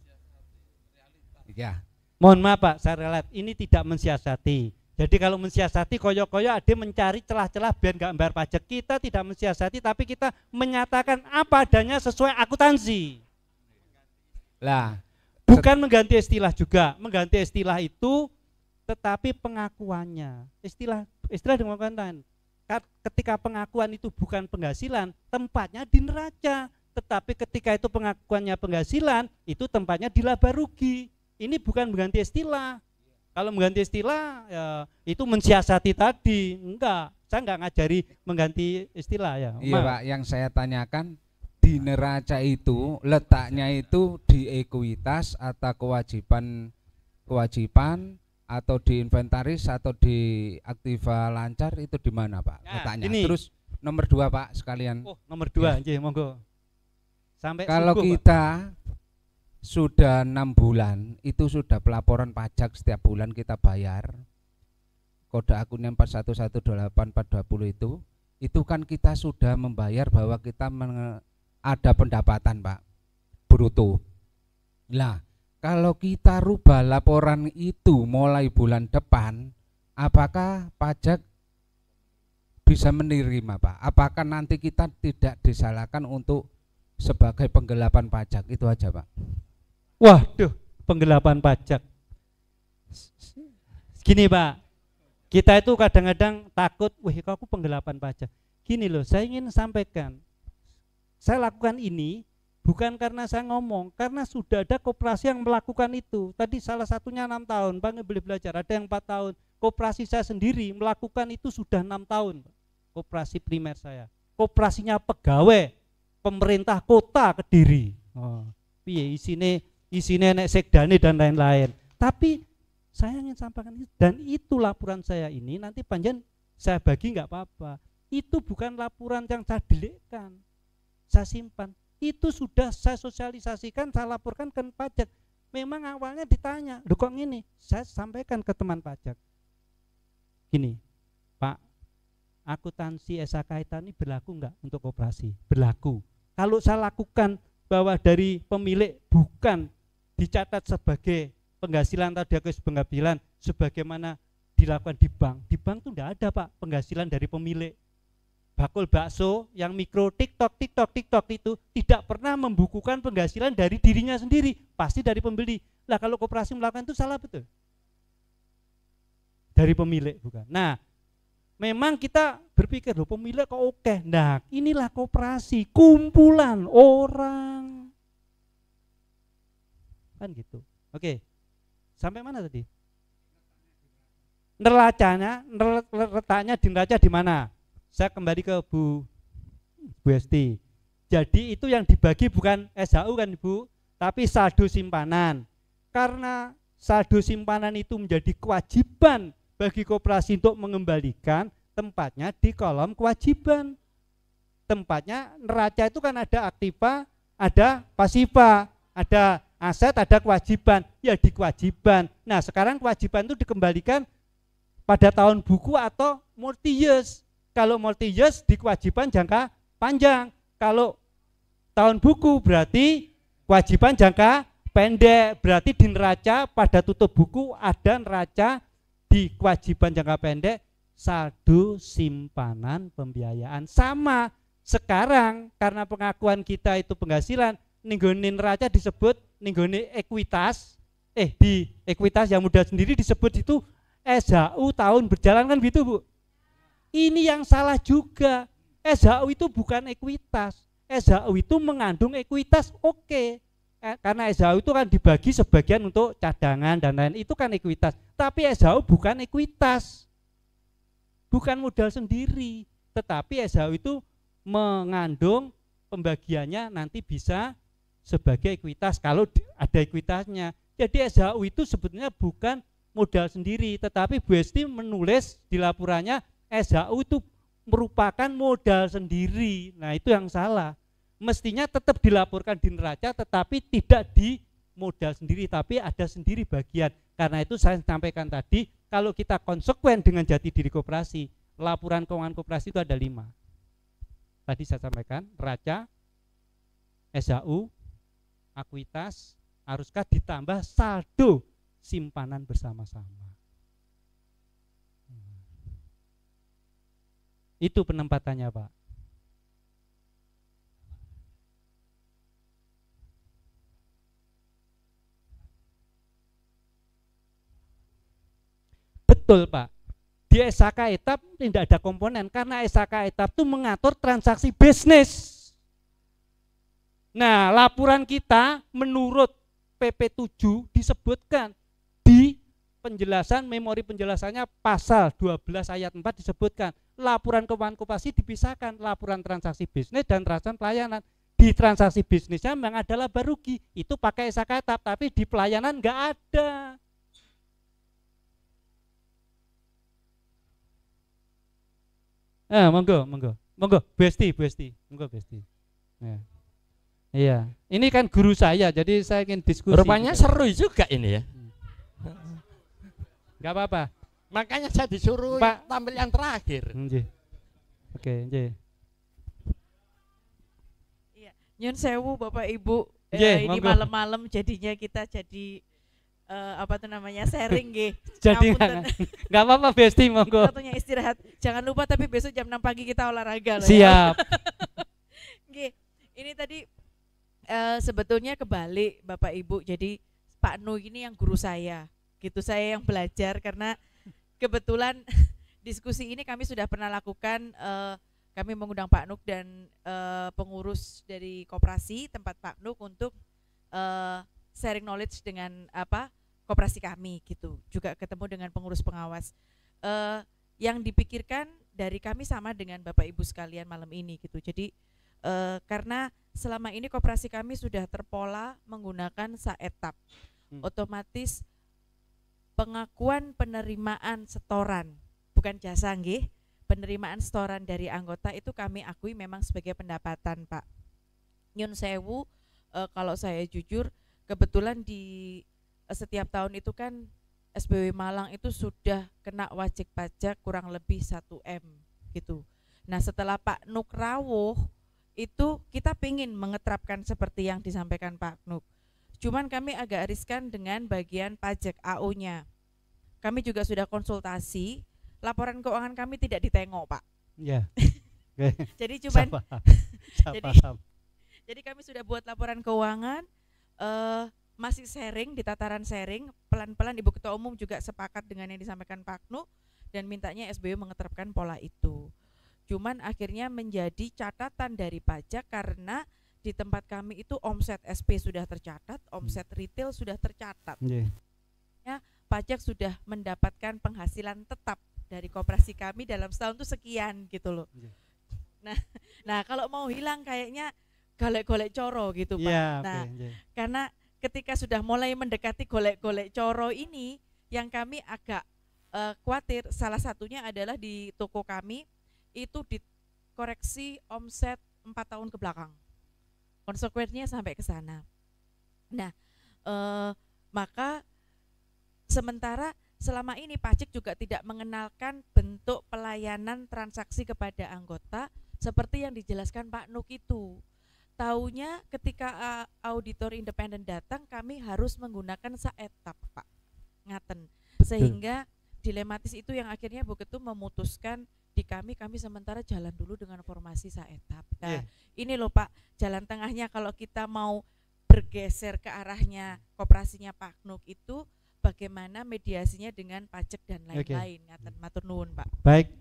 ya. Mohon maaf Pak, saya relat, ini tidak mensiasati. Jadi kalau mensiasati koyo-koyo ada mencari celah-celah biar nggak bayar pajak. Kita tidak mensiasati, tapi kita menyatakan apa adanya sesuai akuntansi. Lah, Bukan mengganti istilah juga, mengganti istilah itu tetapi pengakuannya. Istilah dengan konten. Ketika pengakuan itu bukan penghasilan, tempatnya di neraca. Tetapi ketika itu pengakuannya penghasilan, itu tempatnya di laba rugi. Ini bukan mengganti istilah. Kalau mengganti istilah ya, itu mensiasati tadi. Enggak, saya enggak ngajari mengganti istilah ya. iya Pak, yang saya tanyakan di neraca itu letaknya itu di ekuitas atau kewajiban atau di inventaris atau di aktiva lancar, itu di mana Pak Nah, letaknya? ini. Terus nomor 2 Pak sekalian. Oh, nomor 2 nggih, monggo. Sampai Kalau subuh, Pak. kita sudah 6 bulan itu sudah pelaporan pajak setiap bulan kita bayar. Kode akunnya 4118.420 itu kan kita sudah membayar bahwa kita ada pendapatan Pak bruto. Lah, kalau kita rubah laporan itu mulai bulan depan, apakah pajak bisa menerima Pak? Apakah nanti kita tidak disalahkan untuk sebagai penggelapan pajak? Itu aja Pak. Waduh, penggelapan pajak. Gini Pak, kita itu kadang-kadang takut, wah aku penggelapan pajak. Gini loh, saya ingin sampaikan, saya lakukan ini bukan karena saya ngomong, karena sudah ada koperasi yang melakukan itu. Tadi salah satunya 6 tahun, Bang boleh belajar, ada yang 4 tahun. Koperasi saya sendiri melakukan itu sudah 6 tahun, koperasi primer saya. Koperasinya pegawai pemerintah kota Kediri. Oh, piye isine nek sekdane dan lain-lain. Tapi saya ingin sampaikan itu, dan itu laporan saya ini nanti panjen saya bagi nggak apa-apa. Itu bukan laporan yang saya delikkan. saya simpan. Itu sudah saya sosialisasikan, saya laporkan ke pajak. Memang awalnya ditanya, loh kok gini? Saya sampaikan ke teman pajak. Gini, Pak, akuntansi SHK ini berlaku enggak untuk koperasi? Berlaku. Kalau saya lakukan bahwa dari pemilik bukan dicatat sebagai penghasilan atau diakui penghasilan sebagaimana dilakukan di bank itu enggak ada Pak penghasilan dari pemilik. Bakul bakso yang mikro TikTok itu tidak pernah membukukan penghasilan dari dirinya sendiri, pasti dari pembeli. Lah kalau koperasi melakukan itu salah betul. Dari pemilik bukan. Nah, memang kita berpikir loh pemilik kok oke. Nah, inilah koperasi, kumpulan orang. Kan gitu. Oke. Sampai mana tadi? Letaknya di neraca di mana? Saya kembali ke Bu Esti. Jadi itu yang dibagi bukan SHU kan Ibu, tapi saldo simpanan. Karena saldo simpanan itu menjadi kewajiban bagi koperasi untuk mengembalikan, tempatnya di kolom kewajiban. Tempatnya neraca itu kan ada aktiva, ada pasifa, ada aset, ada kewajiban. Ya di kewajiban. Nah sekarang kewajiban itu dikembalikan pada tahun buku atau multi-years. Kalau multi-years di kewajiban jangka panjang. Kalau tahun buku berarti kewajiban jangka pendek. Berarti di neraca pada tutup buku ada neraca di kewajiban jangka pendek saldo simpanan pembiayaan. Sama sekarang karena pengakuan kita itu penghasilan, ninggone neraca disebut ninggone ekuitas. Di ekuitas yang mudah sendiri disebut itu SHU tahun berjalan kan gitu Bu. Ini yang salah juga. SHU itu bukan ekuitas. SHU itu mengandung ekuitas, oke. Karena SHU itu kan dibagi sebagian untuk cadangan dan lain, itu kan ekuitas. Tapi SHU bukan ekuitas. Bukan modal sendiri. Tetapi SHU itu mengandung pembagiannya nanti bisa sebagai ekuitas kalau ada ekuitasnya. Jadi SHU itu sebetulnya bukan modal sendiri, tetapi Bu Esti menulis di laporannya SHU itu merupakan modal sendiri. Nah itu yang salah. Mestinya tetap dilaporkan di neraca tetapi tidak di modal sendiri, tapi ada sendiri bagian. Karena itu saya sampaikan tadi, kalau kita konsekuen dengan jati diri koperasi, laporan keuangan koperasi itu ada 5. Tadi saya sampaikan, neraca, SHU, akuitas, haruskah ditambah saldo simpanan bersama-sama. Itu penempatannya Pak. Betul Pak. Di SHK etap tidak ada komponen karena SHK etap itu mengatur transaksi bisnis. Nah laporan kita menurut PP 7 disebutkan di penjelasan, memori penjelasannya pasal 12 ayat 4 disebutkan laporan keuangan koperasi dipisahkan laporan transaksi bisnis dan transaksi pelayanan. Di transaksi bisnisnya memang ada laba rugi, itu pakai SHK etap, tapi di pelayanan enggak ada. Monggo Besti, monggo Besti. Ya. Iya, ini kan guru saya, jadi saya ingin diskusi. Rupanya seru juga ini ya. Enggak apa-apa. Makanya saya disuruh Pak tampil yang terakhir. Oke, Iya, nyun sewu Bapak Ibu. Ini monggo. malam-malam jadinya kita jadi apa tuh namanya sharing nggih. Jadi enggak apa-apa Besti, monggo. Waktunya istirahat. Jangan lupa tapi besok jam 6 pagi kita olahraga loh. Siap. Ya. Ini tadi sebetulnya kebalik Bapak Ibu. Jadi Pak Nu ini yang guru saya. Gitu, saya yang belajar karena kebetulan diskusi ini kami sudah pernah lakukan, kami mengundang Pak Nuk dan pengurus dari koperasi tempat Pak Nuk untuk sharing knowledge dengan koperasi kami gitu. Juga ketemu dengan pengurus pengawas. Yang dipikirkan dari kami sama dengan Bapak Ibu sekalian malam ini gitu. Jadi karena selama ini koperasi kami sudah terpola menggunakan saetap. Otomatis pengakuan penerimaan setoran, bukan jasa nggih, penerimaan setoran dari anggota itu kami akui memang sebagai pendapatan Pak. Nyun sewu, kalau saya jujur, kebetulan di setiap tahun itu kan SBW Malang itu sudah kena wajib pajak kurang lebih 1 M gitu. Nah setelah Pak Nuk rawuh itu kita pingin mengeterapkan seperti yang disampaikan Pak Nuk. Cuman kami agak riskan dengan bagian pajak AO-nya. Kami juga sudah konsultasi, laporan keuangan kami tidak ditengok Pak. Ya. Jadi cuman Jadi jadi kami sudah buat laporan keuangan, masih sharing di tataran sharing, pelan-pelan Ibu Ketua Umum juga sepakat dengan yang disampaikan Pak Nuk dan mintanya SBW mengeterapkan pola itu. Cuman akhirnya menjadi catatan dari pajak karena di tempat kami itu omset SP sudah tercatat, omset retail sudah tercatat. Ya, pajak sudah mendapatkan penghasilan tetap dari koperasi kami dalam setahun itu sekian gitu loh. Nah kalau mau hilang kayaknya golek-golek coro gitu Pak. Nah karena ketika sudah mulai mendekati golek-golek coro ini, yang kami agak khawatir salah satunya adalah di toko kami itu dikoreksi omset 4 tahun ke belakang. Konsekuensinya sampai ke sana. Nah, maka sementara selama ini pajak juga tidak mengenalkan bentuk pelayanan transaksi kepada anggota seperti yang dijelaskan Pak Nuk itu. Taunya ketika auditor independen datang kami harus menggunakan saetap Pak. Ngaten. Sehingga dilematis itu yang akhirnya Bu Ketum memutuskan di kami sementara jalan dulu dengan formasi saetap. Nah, ini loh Pak, jalan tengahnya kalau kita mau bergeser ke arahnya koperasinya Pak Nuk itu bagaimana mediasinya dengan pajak dan lain-lain. Ngaten, matur nuwun Pak. Baik,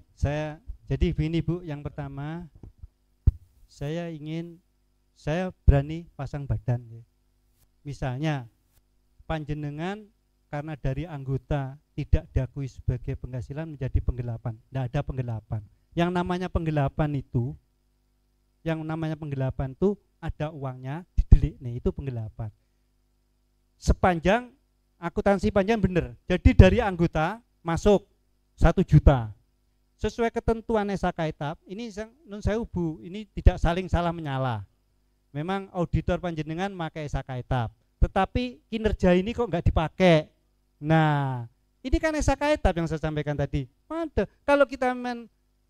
jadi begini Bu, yang pertama saya berani pasang badan. Misalnya panjenengan karena dari anggota tidak diakui sebagai penghasilan menjadi penggelapan. Tidak ada penggelapan. Yang namanya penggelapan itu ada uangnya didelik, nih itu penggelapan. Sepanjang akuntansi panjang benar. Jadi dari anggota masuk 1 juta. Sesuai ketentuan SKTAP, ini nun sewu Bu, ini tidak saling salah menyala. Memang auditor panjenengan pakai SKTAP, tetapi kinerja ini kok nggak dipakai. Nah, ini kan SKTAP yang saya sampaikan tadi. Ada. Kalau kita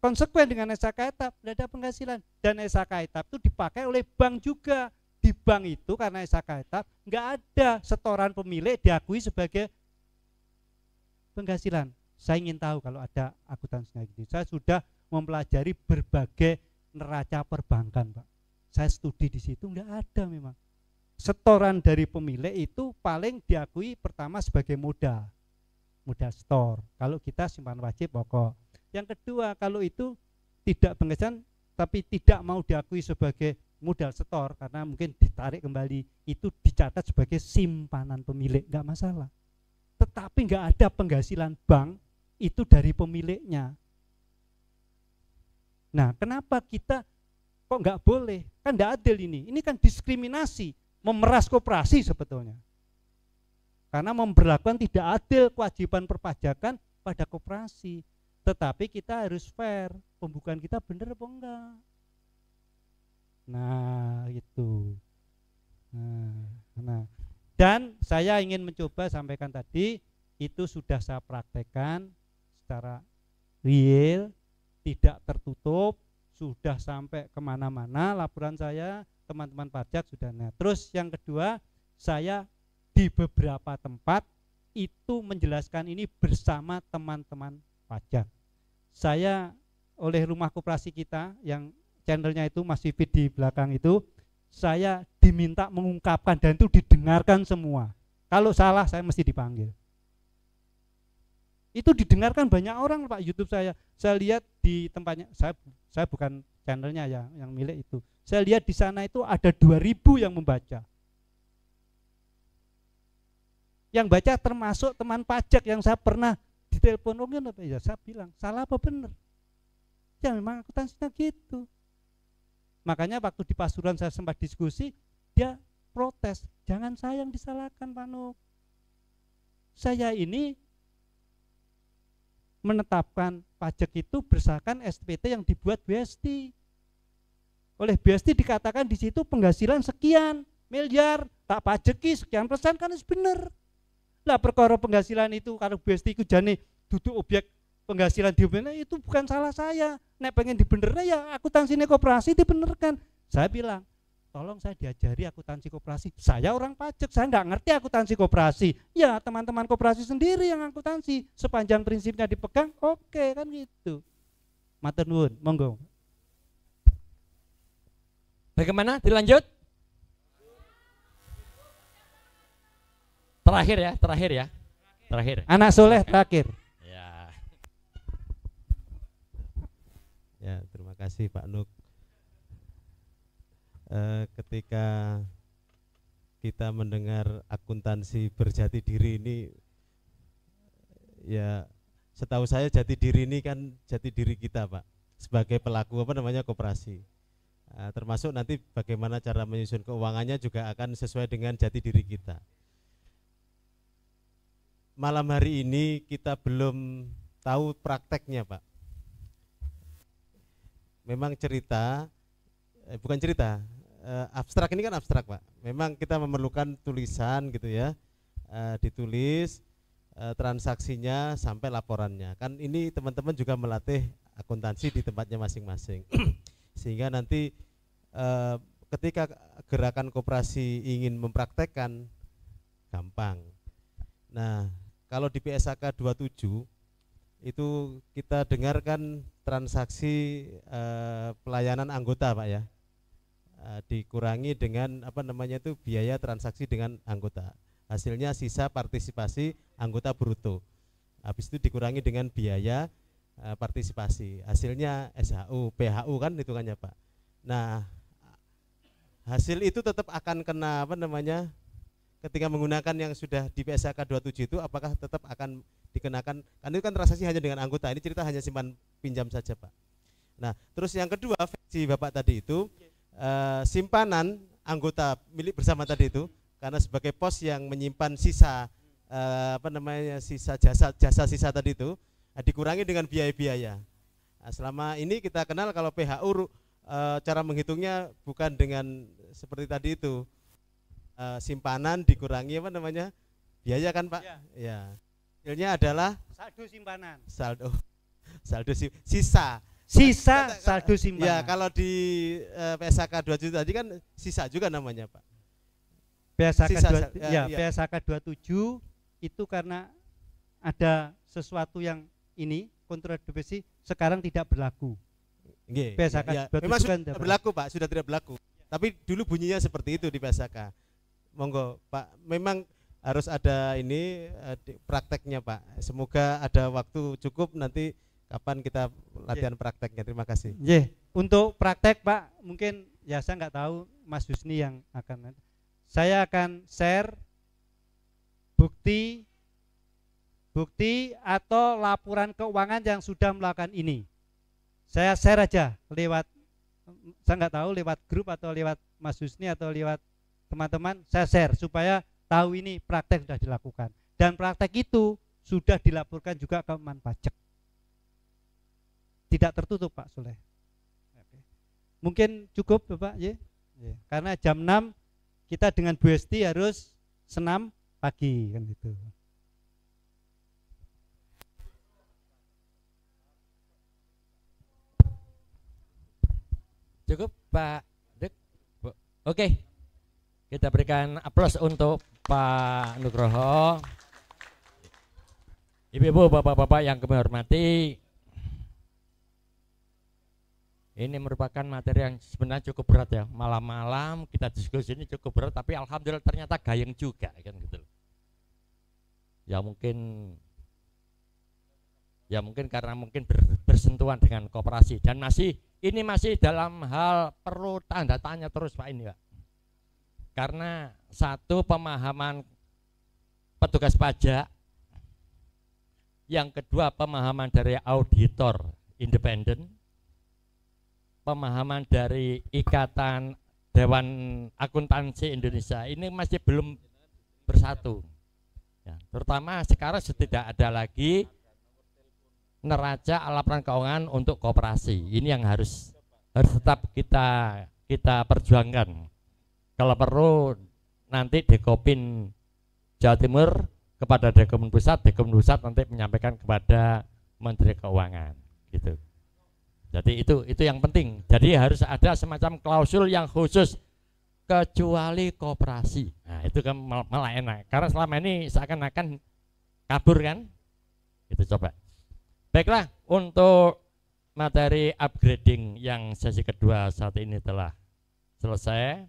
konsekuen dengan SKTAP, tidak ada penghasilan. Dan SKTAP itu dipakai oleh bank juga. Di bank itu karena SKTAP nggak ada setoran pemilik diakui sebagai penghasilan. Saya ingin tahu kalau ada akuntansinya gitu. Saya sudah mempelajari berbagai neraca perbankan, Pak. Saya studi di situ nggak ada memang. Setoran dari pemilik itu paling diakui pertama sebagai modal store. Kalau kita simpan wajib pokok. Yang kedua, kalau itu tidak penghasilan tapi tidak mau diakui sebagai modal store karena mungkin ditarik kembali, itu dicatat sebagai simpanan pemilik, nggak masalah. Tetapi nggak ada penghasilan bank itu dari pemiliknya. Nah, kenapa kita kok nggak boleh? Kan nggak adil ini. Ini kan diskriminasi, memeras koperasi sebetulnya. Karena memberlakukan tidak adil kewajiban perpajakan pada koperasi. Tetapi kita harus fair, pembukaan kita benar apa enggak. Nah, itu. Nah, dan saya ingin mencoba sampaikan tadi, itu sudah saya praktekkan secara real, tidak tertutup, sudah sampai kemana-mana laporan saya, teman-teman pajak sudah. Nah, terus yang kedua, saya di beberapa tempat itu menjelaskan ini bersama teman-teman pajak. Saya oleh rumah koperasi kita yang channelnya itu masih fit di belakang itu, saya diminta mengungkapkan dan itu didengarkan semua. Kalau salah saya mesti dipanggil. Itu didengarkan banyak orang Pak, YouTube saya. Saya lihat di tempatnya, saya bukan channelnya ya yang milik itu. Saya lihat di sana itu ada 2000 yang membaca. Yang baca termasuk teman pajak yang saya pernah ditelepon, oh apa ya, saya bilang salah apa benar? Ya memang akuntansinya gitu. Makanya waktu di Pasuruan saya sempat diskusi, dia protes, jangan saya yang disalahkan Pak Nuk. Saya ini menetapkan pajak itu berdasarkan SPT yang dibuat BSD. oleh BSD dikatakan di situ penghasilan sekian miliar, tak pajeki sekian persen, kan harus bener. Lah perkara penghasilan itu kalau BSD itu jane duduk objek penghasilan dibenerkan, itu bukan salah saya. Nek pengen dibenerkan ya akuntansi koperasi dibenerkan. Saya bilang, tolong saya diajari akuntansi koperasi. Saya orang pajak, saya nggak ngerti akuntansi koperasi. Ya teman-teman koperasi sendiri yang akuntansi. Sepanjang prinsipnya dipegang, oke, kan gitu. Matur nuwun, monggo. Bagaimana? Dilanjut? Terakhir ya. Anak soleh terakhir. Ya. Ya, terima kasih Pak Nuk. Ketika kita mendengar akuntansi berjati diri ini, ya setahu saya jati diri ini kan jati diri kita Pak, sebagai pelaku koperasi. Termasuk nanti bagaimana cara menyusun keuangannya juga akan sesuai dengan jati diri kita. Malam hari ini kita belum tahu prakteknya Pak. Memang abstrak ini kan abstrak Pak. Memang kita memerlukan tulisan gitu ya, ditulis transaksinya sampai laporannya. Kan ini teman-teman juga melatih akuntansi di tempatnya masing-masing. Sehingga nanti ketika gerakan koperasi ingin mempraktekkan, gampang. Nah, kalau di PSAK 27 itu kita dengarkan transaksi pelayanan anggota Pak ya, dikurangi dengan biaya transaksi dengan anggota. Hasilnya sisa partisipasi anggota bruto. Habis itu dikurangi dengan biaya partisipasi. Hasilnya SHU, PHU kan hitungannya Pak. Nah, hasil itu tetap akan kena ketika menggunakan yang sudah di PSAK 27 itu, apakah tetap akan dikenakan, kan itu kan transaksi hanya dengan anggota, ini cerita hanya simpan pinjam saja Pak. Nah, terus yang kedua versi Bapak tadi itu, simpanan anggota milik bersama tadi itu, karena sebagai pos yang menyimpan sisa sisa jasa sisa tadi itu, dikurangi dengan biaya-biaya. Nah, selama ini kita kenal kalau PHU cara menghitungnya bukan dengan seperti tadi itu, simpanan dikurangi biaya kan Pak? Ya. Hasilnya adalah saldo simpanan. Sisa Saldo simpanan. Ya, kalau di PSAK 27 tadi kan sisa juga namanya Pak. PSAK 27 itu karena ada sesuatu yang ini kontroversi sekarang tidak berlaku. PSAK 27 memang kan sudah berlaku Pak, sudah tidak berlaku. Tapi dulu bunyinya seperti itu di PSAK. Monggo Pak, memang harus ada ini prakteknya Pak. Semoga ada waktu cukup nanti kapan kita latihan prakteknya. Terima kasih. Untuk praktek Pak, mungkin ya saya nggak tahu Mas Husni yang akan. Saya akan share bukti atau laporan keuangan yang sudah melakukan ini. Saya share aja lewat, saya nggak tahu lewat grup atau lewat Mas Husni atau lewat teman-teman, saya share supaya tahu ini praktek sudah dilakukan, dan praktek itu sudah dilaporkan juga ke Kemen Pajak. Tidak tertutup Pak Soleh. Mungkin cukup Bapak karena jam 6 kita dengan Bu Esti harus senam pagi kan gitu. Cukup Pak Dek. Oke. Kita berikan aplaus untuk Pak Nugroho. Ibu-ibu, bapak-bapak yang kami hormati, ini merupakan materi yang sebenarnya cukup berat ya. Malam-malam kita diskusi ini cukup berat, tapi alhamdulillah ternyata gayeng juga kan gitu. Ya mungkin karena bersentuhan dengan koperasi, dan ini masih dalam hal perlu tanda tanya terus Pak ini Pak. Karena satu, pemahaman petugas pajak, yang kedua pemahaman dari auditor independen, pemahaman dari Ikatan Dewan Akuntansi Indonesia ini masih belum bersatu ya, terutama sekarang sudah ada lagi neraca laporan keuangan untuk koperasi. Ini yang harus harus tetap kita perjuangkan. Kalau perlu nanti Dekopin Jawa Timur kepada Dekopin Pusat nanti menyampaikan kepada Menteri Keuangan gitu. Jadi itu yang penting. Jadi harus ada semacam klausul yang khusus kecuali koperasi. Nah, itu kan malah enak. Karena selama ini seakan-akan kabur kan? Itu coba. Baiklah, untuk materi upgrading yang sesi kedua saat ini telah selesai.